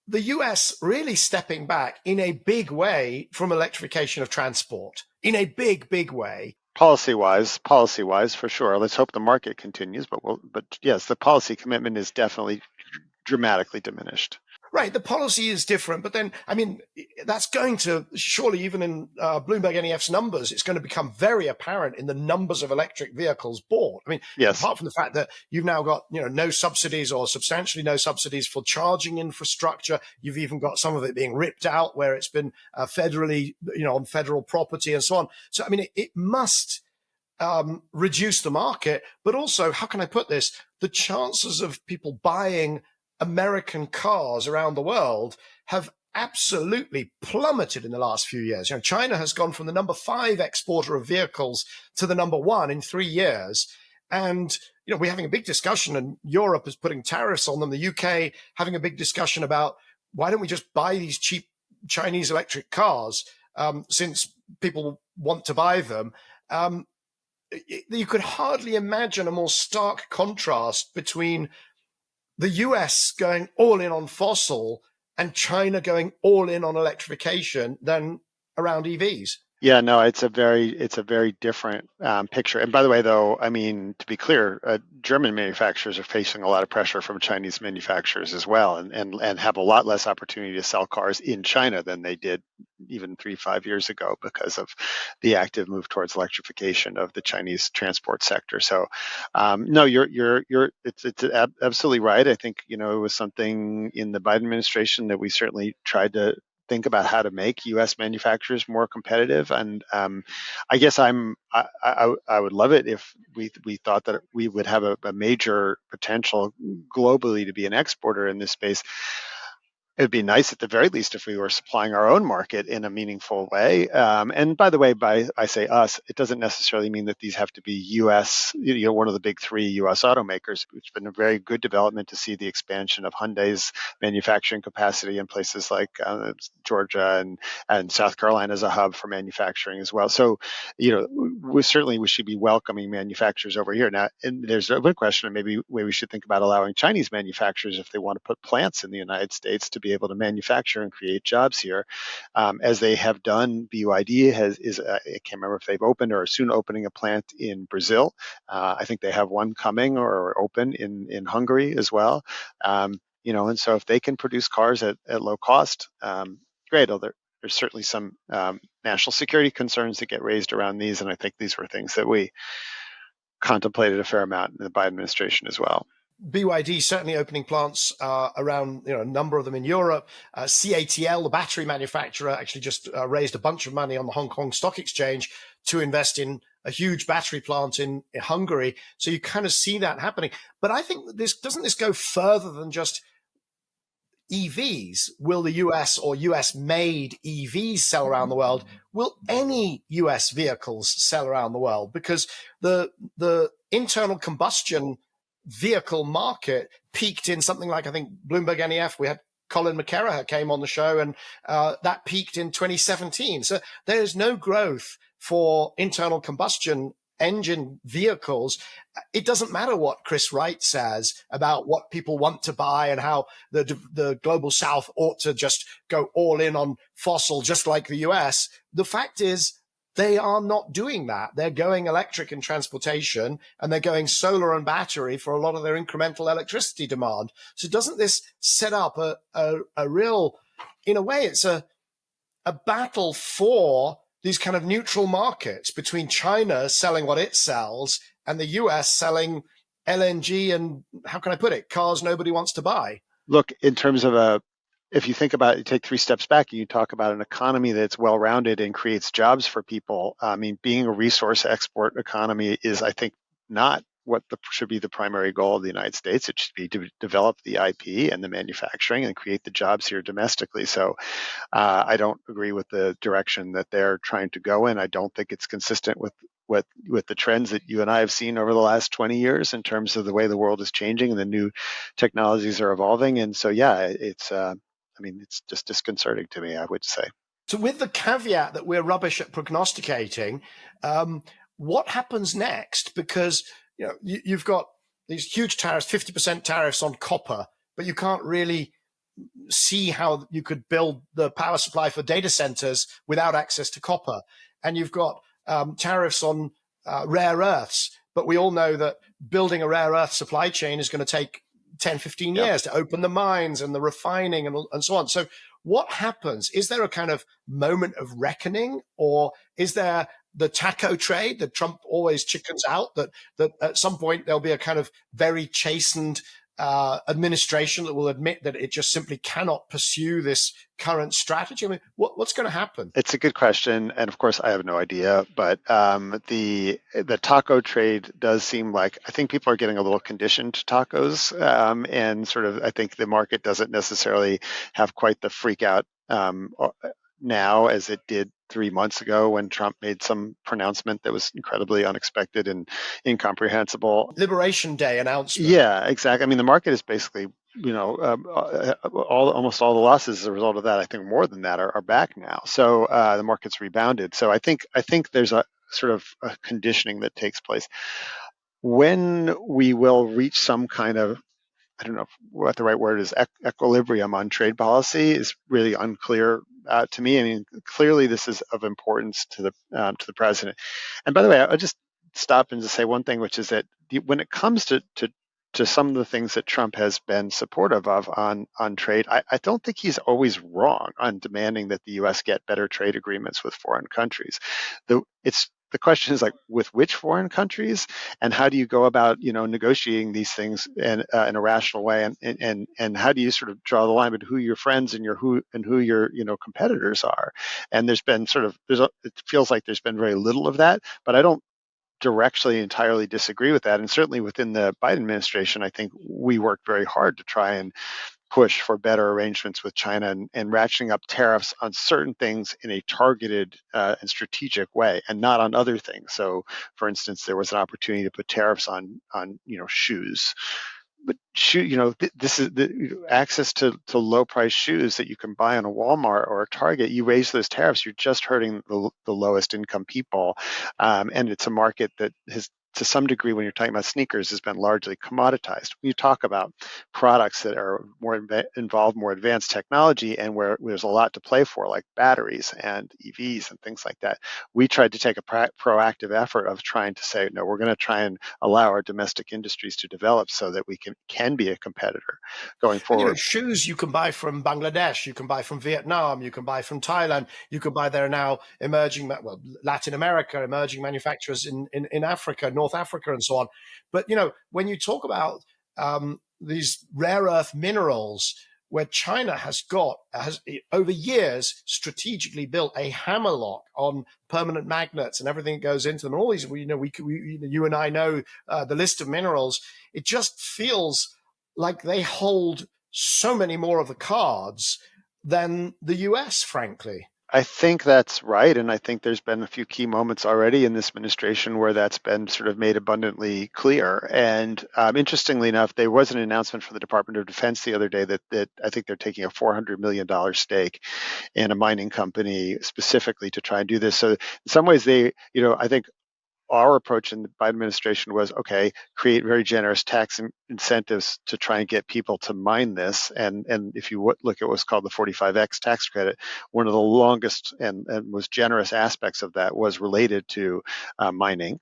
the US really stepping back in a big way from electrification of transport, in a big, big way. Policy-wise, for sure. Let's hope the market continues, but yes, the policy commitment is definitely dramatically diminished. Right. The policy is different, but then, I mean, that's going to surely, even in BloombergNEF's numbers, it's going to become very apparent in the numbers of electric vehicles bought. I mean, yes. Apart from the fact that you've now got, no subsidies or substantially no subsidies for charging infrastructure, you've even got some of it being ripped out where it's been federally, on federal property and so on. So, I mean, it must reduce the market, but also, how can I put this? The chances of people buying American cars around the world have absolutely plummeted in the last few years. China has gone from the number 5 exporter of vehicles to the number 1 in 3 years. And, we're having a big discussion, and Europe is putting tariffs on them. The UK having a big discussion about, why don't we just buy these cheap Chinese electric cars, since people want to buy them. You could hardly imagine a more stark contrast between the US going all in on fossil and China going all in on electrification than around EVs. Yeah, no, it's a very different picture. And by the way, though, I mean, to be clear, German manufacturers are facing a lot of pressure from Chinese manufacturers as well, and have a lot less opportunity to sell cars in China than they did even 3-5 years ago, because of the active move towards electrification of the Chinese transport sector. So, no, it's absolutely right. I think it was something in the Biden administration that we certainly tried to think about how to make U.S. manufacturers more competitive. And I guess I would love it if we thought that we would have a major potential globally to be an exporter in this space. It'd be nice at the very least if we were supplying our own market in a meaningful way. And by the way, I say us, it doesn't necessarily mean that these have to be U.S., one of the big three U.S. automakers. It's been a very good development to see the expansion of Hyundai's manufacturing capacity in places like Georgia and South Carolina as a hub for manufacturing as well. So, we should be welcoming manufacturers over here. Now, and there's a good question, and maybe we should think about allowing Chinese manufacturers, if they want to put plants in the United States, to be able to manufacture and create jobs here, as they have done. BYD I can't remember if they've opened or are soon opening a plant in Brazil. I think they have one coming or open in Hungary as well. And so if they can produce cars at low cost, great. There's certainly some national security concerns that get raised around these, and I think these were things that we contemplated a fair amount in the Biden administration as well. BYD certainly opening plants around, a number of them in Europe. CATL, the battery manufacturer, actually just raised a bunch of money on the Hong Kong Stock Exchange to invest in a huge battery plant in Hungary. So you kind of see that happening. But I think doesn't this go further than just EVs? Will the US or US made EVs sell around the world? Will any US vehicles sell around the world? Because the internal combustion vehicle market peaked in something like, I think, BloombergNEF. We had Colin McKerracher came on the show, and that peaked in 2017. So there's no growth for internal combustion engine vehicles. It doesn't matter what Chris Wright says about what people want to buy and how the global South ought to just go all in on fossil, just like the US. The fact is, they are not doing that. They're going electric in transportation, and they're going solar and battery for a lot of their incremental electricity demand. So doesn't this set up a real, in a way, it's a battle for these kind of neutral markets between China selling what it sells and the US selling LNG and, how can I put it, cars nobody wants to buy? Look, in terms of if you think about it, you take 3 steps back and you talk about an economy that's well-rounded and creates jobs for people. I mean, being a resource export economy is, I think, not what should be the primary goal of the United States. It should be to develop the IP and the manufacturing and create the jobs here domestically. So I don't agree with the direction that they're trying to go in. I don't think it's consistent with the trends that you and I have seen over the last 20 years in terms of the way the world is changing and the new technologies are evolving. And so, it's just disconcerting to me, I would say. So with the caveat that we're rubbish at prognosticating, what happens next? Because you've got these huge tariffs, 50% tariffs on copper, but you can't really see how you could build the power supply for data centers without access to copper. And you've got tariffs on rare earths, but we all know that building a rare earth supply chain is going to take 10, 15 years to open the mines and the refining and so on. So what happens? Is there a kind of moment of reckoning, or is there the taco trade that Trump always chickens out, that at some point there'll be a kind of very chastened administration that will admit that it just simply cannot pursue this current strategy? I mean, what's going to happen? It's a good question, and of course, I have no idea. But the taco trade does seem like, I think people are getting a little conditioned to tacos, and sort of, I think the market doesn't necessarily have quite the freak out now as it did 3 months ago when Trump made some pronouncement that was incredibly unexpected and incomprehensible. Liberation Day announcement. Yeah, exactly. I mean, the market is basically, almost all the losses as a result of that, I think more than that, are back now. So the market's rebounded. So I think there's a sort of a conditioning that takes place. When we will reach some kind of, I don't know what the right word is, equilibrium on trade policy is really unclear to me. I mean, clearly this is of importance to the president. And by the way, I'll just stop and just say one thing, which is that when it comes to some of the things that Trump has been supportive of on trade, I don't think he's always wrong on demanding that the U.S. get better trade agreements with foreign countries. The question is, like, with which foreign countries, and how do you go about, negotiating these things in a rational way, and how do you sort of draw the line between who your friends and who your competitors are? And it feels like there's been very little of that, but I don't directly entirely disagree with that. And certainly within the Biden administration, I think we worked very hard to try and push for better arrangements with China and ratcheting up tariffs on certain things in a targeted and strategic way, and not on other things. So, for instance, there was an opportunity to put tariffs on shoes. But this is the access to low price shoes that you can buy on a Walmart or a Target. You raise those tariffs, you're just hurting the lowest income people, and it's a market that has, to some degree, when you're talking about sneakers, has been largely commoditized. When you talk about products that are involve more advanced technology and where there's a lot to play for, like batteries and EVs and things like that, we tried to take a proactive effort of trying to say, no, we're going to try and allow our domestic industries to develop so that we can be a competitor going forward. And shoes you can buy from Bangladesh, you can buy from Vietnam, you can buy from Thailand, you can buy there now emerging, Latin America, emerging manufacturers in Africa, North Africa, and so on. But when you talk about these rare earth minerals, where China has over years strategically built a hammerlock on permanent magnets and everything that goes into them. And all these, you and I know the list of minerals. It just feels like they hold so many more of the cards than the US, frankly. I think that's right. And I think there's been a few key moments already in this administration where that's been sort of made abundantly clear. And interestingly enough, there was an announcement from the Department of Defense the other day that I think they're taking a $400 million stake in a mining company specifically to try and do this. So in some ways I think our approach in the Biden administration was, okay, create very generous tax incentives to try and get people to mine this. And if you look at what's called the 45X tax credit, one of the longest and most generous aspects of that was related to mining.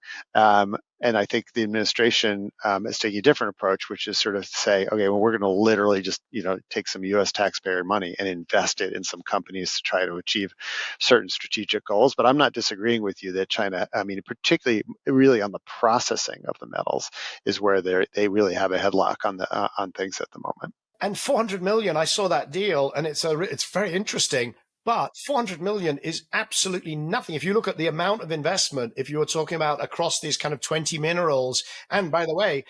And I think the administration is taking a different approach, which is sort of to say, okay, well, we're going to literally just, take some U.S. taxpayer money and invest it in some companies to try to achieve certain strategic goals. But I'm not disagreeing with you that China, particularly really on the processing of the metals, is where they really have a headlock on things at the moment. And 400 million, I saw that deal, and it's very interesting. But 400 million is absolutely nothing. If you look at the amount of investment, if you were talking about across these kind of 20 minerals, and by the way,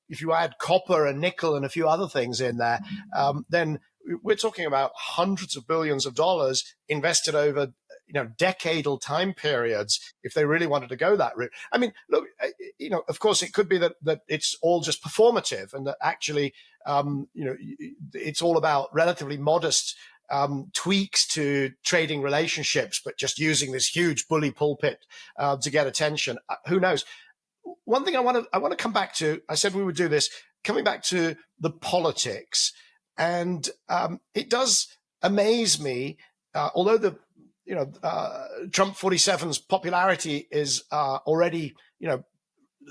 if you add copper and nickel and a few other things in there, then we're talking about hundreds of billions of dollars invested over decadal time periods if they really wanted to go that route. I mean, look, of course, it could be that it's all just performative and that actually, it's all about relatively modest tweaks to trading relationships, but just using this huge bully pulpit to get attention. Who knows? One thing I want to come back to, I said we would do this, coming back to the politics. And it does amaze me, although Trump 47's popularity is already,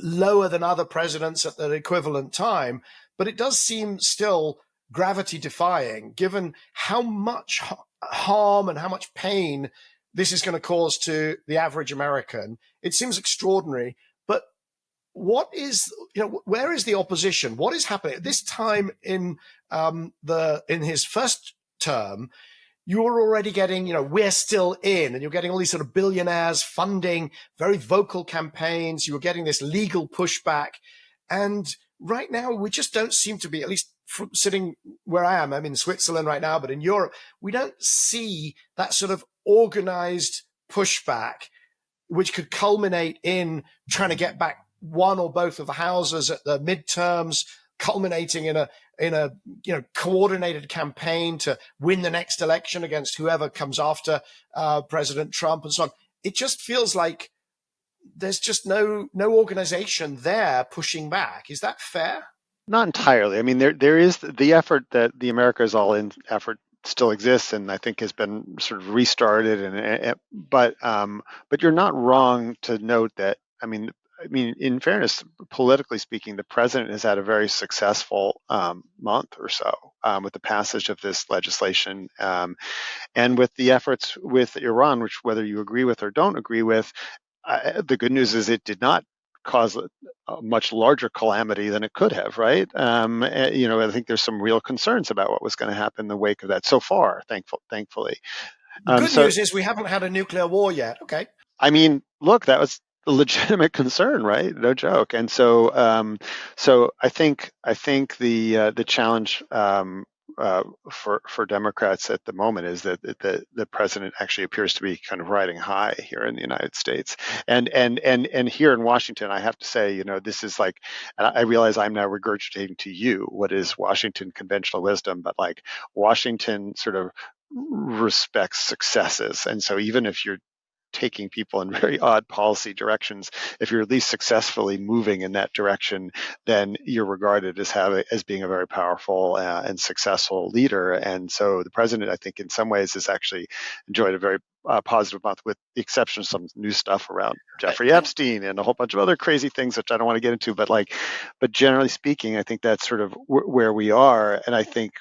lower than other presidents at the equivalent time, but it does seem still gravity defying, given how much harm and how much pain this is going to cause to the average American. It seems extraordinary, but what is, where is the opposition? What is happening at this time in his first term? You were already getting, we're still in, and you're getting all these sort of billionaires funding very vocal campaigns. You were getting this legal pushback. And right now, we just don't seem to be, at least from sitting where I am, I'm in Switzerland right now, but in Europe, we don't see that sort of organized pushback, which could culminate in trying to get back one or both of the houses at the midterms, culminating in a coordinated campaign to win the next election against whoever comes after President Trump and so on. It just feels like there's just no organization there pushing back. Is that fair? Not entirely. I mean, there is the effort that the America's All In effort still exists, and I think has been sort of restarted. But you're not wrong to note that. I mean, in fairness, politically speaking, the president has had a very successful month or so with the passage of this legislation, and with the efforts with Iran, which whether you agree with or don't agree with, the good news is it did not cause a much larger calamity than it could have, right? I think there's some real concerns about what was going to happen in the wake of that so far, thankfully. The good news is we haven't had a nuclear war yet. Okay. I mean, look, that was a legitimate concern, right? No joke. And so I think the challenge for Democrats at the moment is that the president actually appears to be kind of riding high here in the United States, and here in Washington, I have to say, this is like, and I realize I'm now regurgitating to you what is Washington conventional wisdom, but like Washington sort of respects successes, and so even if you're taking people in very odd policy directions, if you're at least successfully moving in that direction, then you're regarded as being a very powerful and successful leader. And so the president, I think, in some ways, has actually enjoyed a very positive month, with the exception of some new stuff around Jeffrey Epstein and a whole bunch of other crazy things, which I don't want to get into. But generally speaking, I think that's sort of where we are. And I think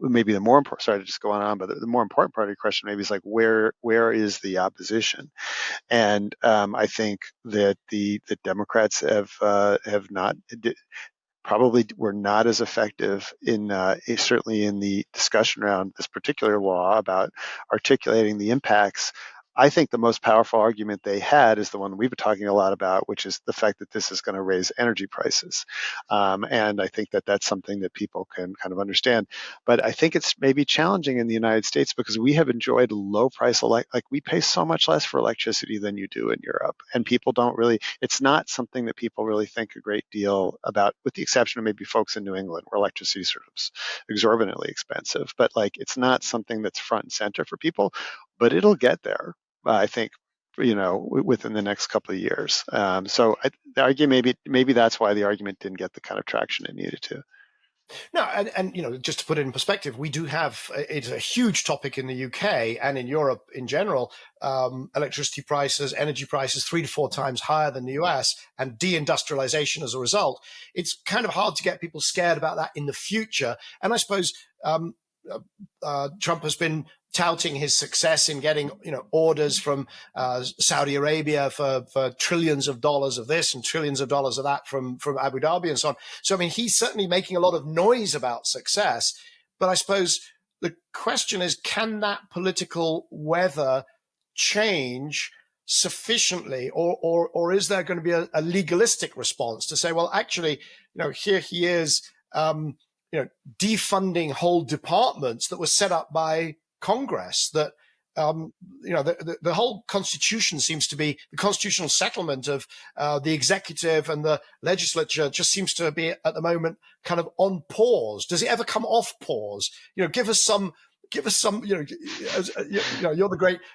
maybe the more important, sorry to just go on, but the more important part of your question maybe is like, where is the opposition? And I think that the Democrats have not, probably were not as effective in certainly in the discussion around this particular law about articulating the impacts. I think the most powerful argument they had is the one we've been talking a lot about, which is the fact that this is going to raise energy prices. And I think that that's something that people can kind of understand. But I think it's maybe challenging in the United States because we have enjoyed low price, like we pay so much less for electricity than you do in Europe. And people don't really, it's not something that people really think a great deal about, with the exception of maybe folks in New England where electricity is sort of exorbitantly expensive. But like, it's not something that's front and center for people, but it'll get there. I think, within the next couple of years. The argument, maybe that's why the argument didn't get the kind of traction it needed to. No, and just to put it in perspective, we do have, it's a huge topic in the UK and in Europe in general. Electricity prices, energy prices 3 to 4 times higher than the US, and deindustrialization as a result. It's kind of hard to get people scared about that in the future. And I suppose Trump has been touting his success in getting, orders from Saudi Arabia for trillions of dollars of this and trillions of dollars of that from Abu Dhabi and so on. So, I mean, he's certainly making a lot of noise about success. But I suppose the question is, can that political weather change sufficiently, or is there going to be a legalistic response to say, well, actually, here he is, defunding whole departments that were set up by Congress, that the whole Constitution seems to be, the constitutional settlement of the executive and the legislature just seems to be at the moment kind of on pause. Does it ever come off pause? Give us some. You're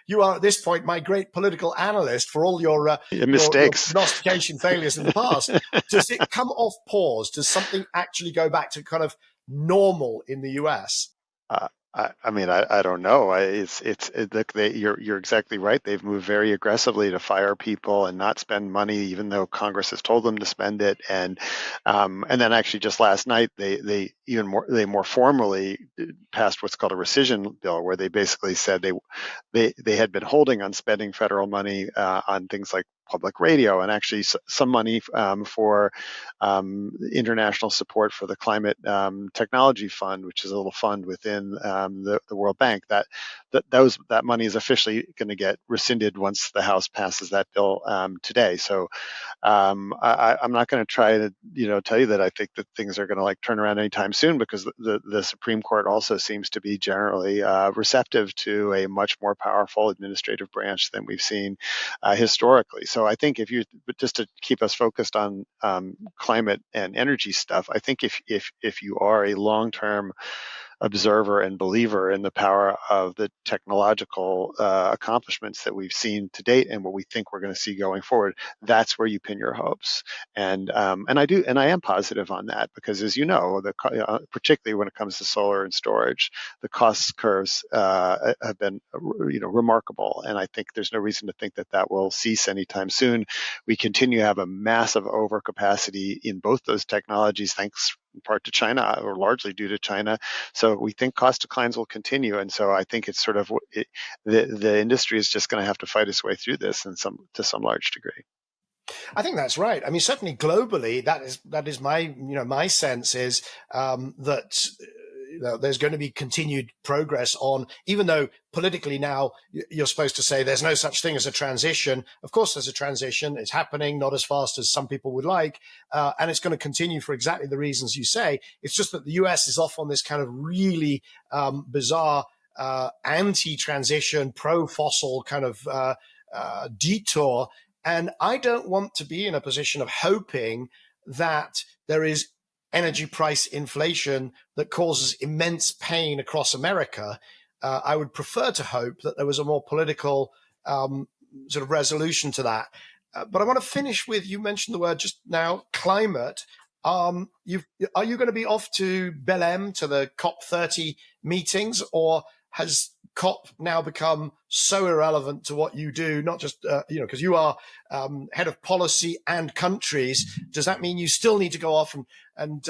you are at this point my great political analyst for all your mistakes, your prognostication failures in the past. Does it come off pause? Does something actually go back to kind of normal in the US? I mean, I don't know. You're exactly right. They've moved very aggressively to fire people and not spend money, even though Congress has told them to spend it. And then actually just last night they more formally passed what's called a rescission bill, where they basically said they had been holding on spending federal money on things like public radio, and actually some money for international support for the Climate Technology Fund, which is a little fund within the World Bank. That money is officially going to get rescinded once the House passes that bill today. So I'm not going to try to tell you that I think that things are going to turn around anytime soon, because the Supreme Court also seems to be generally receptive to a much more powerful administrative branch than we've seen historically. So I think just to keep us focused on climate and energy stuff, I think if you are a long-term observer and believer in the power of the technological accomplishments that we've seen to date and what we think we're going to see going forward, that's where you pin your hopes. And I am positive on that, because, as you know, particularly when it comes to solar and storage, the cost curves have been remarkable, and I think there's no reason to think that will cease anytime soon. We continue to have a massive overcapacity in both those technologies, thanks in part to China, or largely due to China. So we think cost declines will continue. And so I think it's sort of the industry is just going to have to fight its way through this to some large degree. I think that's right. I mean, certainly globally, that is my sense is that there's going to be continued progress on, even though politically now you're supposed to say there's no such thing as a transition. Of course, there's a transition. It's happening, not as fast as some people would like. And it's going to continue for exactly the reasons you say. It's just that the US is off on this kind of really bizarre anti-transition, pro-fossil kind of detour. And I don't want to be in a position of hoping that there is energy price inflation that causes immense pain across America. I would prefer to hope that there was a more political sort of resolution to that. But I want to finish with, you mentioned the word just now, climate. Are you going to be off to Belém to the COP30 meetings, or has COP now become so irrelevant to what you do, not just, because you are head of policy and countries. Does that mean you still need to go off and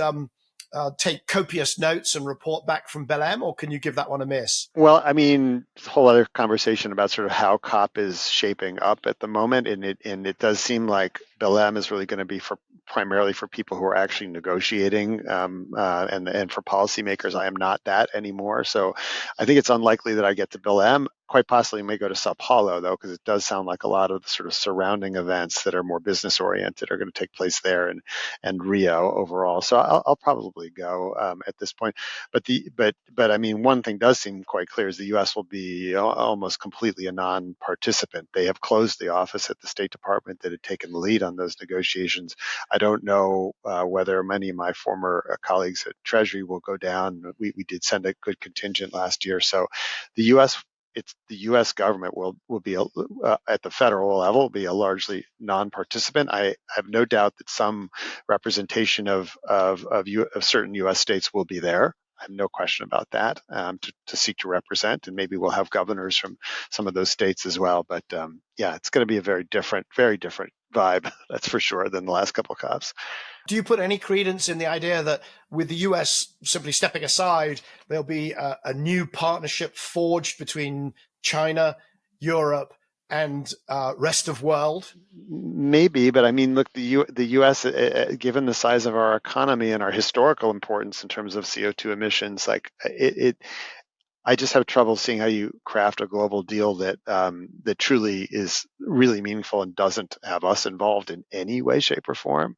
take copious notes and report back from Belém, or can you give that one a miss? Well, I mean, it's a whole other conversation about sort of how COP is shaping up at the moment, and it does seem like Belém is really going to be primarily for people who are actually negotiating, and for policymakers. I am not that anymore, so I think it's unlikely that I get to Belém. Quite possibly may go to Sao Paulo, though, because it does sound like a lot of the sort of surrounding events that are more business oriented are going to take place there, and Rio overall. So I'll probably go at this point. But I mean, one thing does seem quite clear is the U.S. will be almost completely a non-participant. They have closed the office at the State Department that had taken the lead on those negotiations. I don't know whether many of my former colleagues at Treasury will go down. We did send a good contingent last year, so the U.S. government will be at the federal level will be a largely non-participant. I have no doubt that some representation of certain U.S. states will be there. I have no question about that, to seek to represent, and maybe we'll have governors from some of those states as well. But yeah, it's going to be a very different vibe, that's for sure, than the last couple of COPs. Do you put any credence in the idea that with the US simply stepping aside, there'll be a new partnership forged between China, Europe, and rest of world? Maybe, but I mean, look, the U.S., given the size of our economy and our historical importance in terms of CO2 emissions, like I just have trouble seeing how you craft a global deal that truly is really meaningful and doesn't have us involved in any way, shape, or form.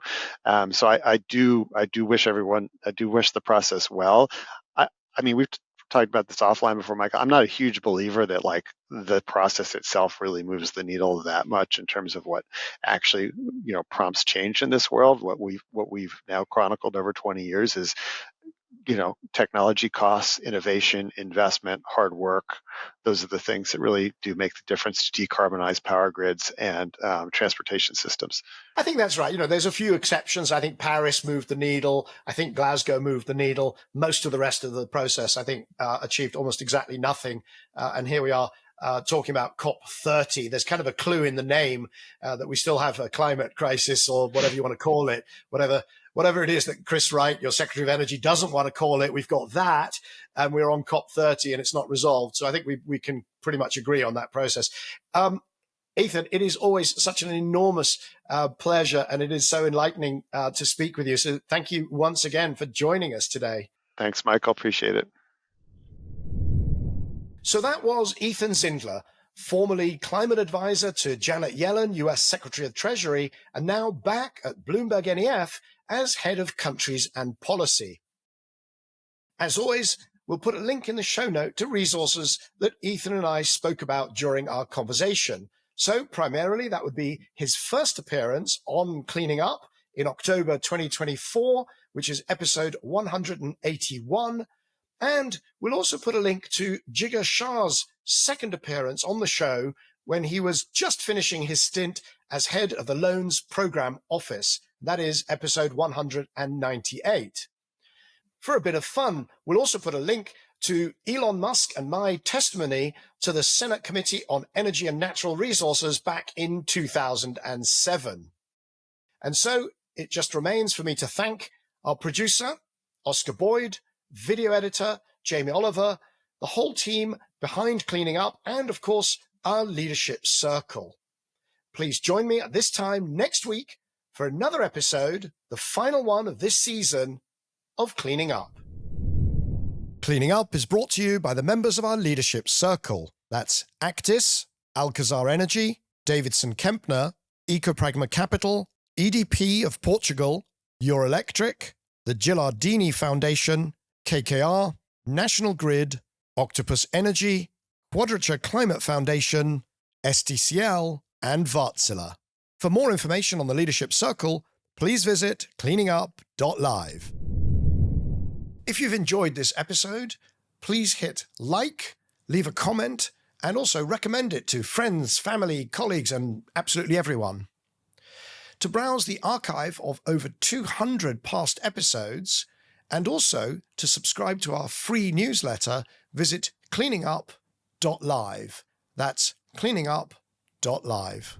So I do wish the process well. I mean, we've talked about this offline before, Michael. I'm not a huge believer that like the process itself really moves the needle that much in terms of what actually prompts change in this world. What we've now chronicled over 20 years is technology costs, innovation, investment, hard work. Those are the things that really do make the difference to decarbonize power grids and transportation systems. I think that's right. There's a few exceptions. I think Paris moved the needle. I think Glasgow moved the needle. Most of the rest of the process, I think, achieved almost exactly nothing. And here we are talking about COP30. There's kind of a clue in the name that we still have a climate crisis, or whatever you want to call it, whatever it is that Chris Wright, your Secretary of Energy, doesn't want to call it. We've got that, and we're on COP30 and it's not resolved. So I think we can pretty much agree on that process. Ethan, it is always such an enormous pleasure, and it is so enlightening to speak with you. So thank you once again for joining us today. Thanks, Michael. Appreciate it. So that was Ethan Zindler, formerly climate advisor to Janet Yellen, US Secretary of Treasury, and now back at BloombergNEF as head of countries and policy. As always, we'll put a link in the show note to resources that Ethan and I spoke about during our conversation. So primarily that would be his first appearance on Cleaning Up in October 2024, which is episode 181. And we'll also put a link to Jigar Shah's second appearance on the show when he was just finishing his stint as head of the Loans Program Office. That is episode 198. For a bit of fun, we'll also put a link to Elon Musk and my testimony to the Senate Committee on Energy and Natural Resources back in 2007. And so it just remains for me to thank our producer, Oscar Boyd, video editor, Jamie Oliver, the whole team behind Cleaning Up, and of course, our leadership circle. Please join me at this time next week for another episode, the final one of this season of Cleaning Up. Cleaning Up is brought to you by the members of our leadership circle. That's Actis, Alcazar Energy, Davidson Kempner, Ecopragma Capital, EDP of Portugal, Eurelectric, the Gilardini Foundation, KKR, National Grid, Octopus Energy, Quadrature Climate Foundation, STCL, and Wärtsilä. For more information on the Leadership Circle, please visit cleaningup.live. If you've enjoyed this episode, please hit like, leave a comment, and also recommend it to friends, family, colleagues, and absolutely everyone. To browse the archive of over 200 past episodes, and also to subscribe to our free newsletter, visit cleaningup.live. That's cleaningup.live.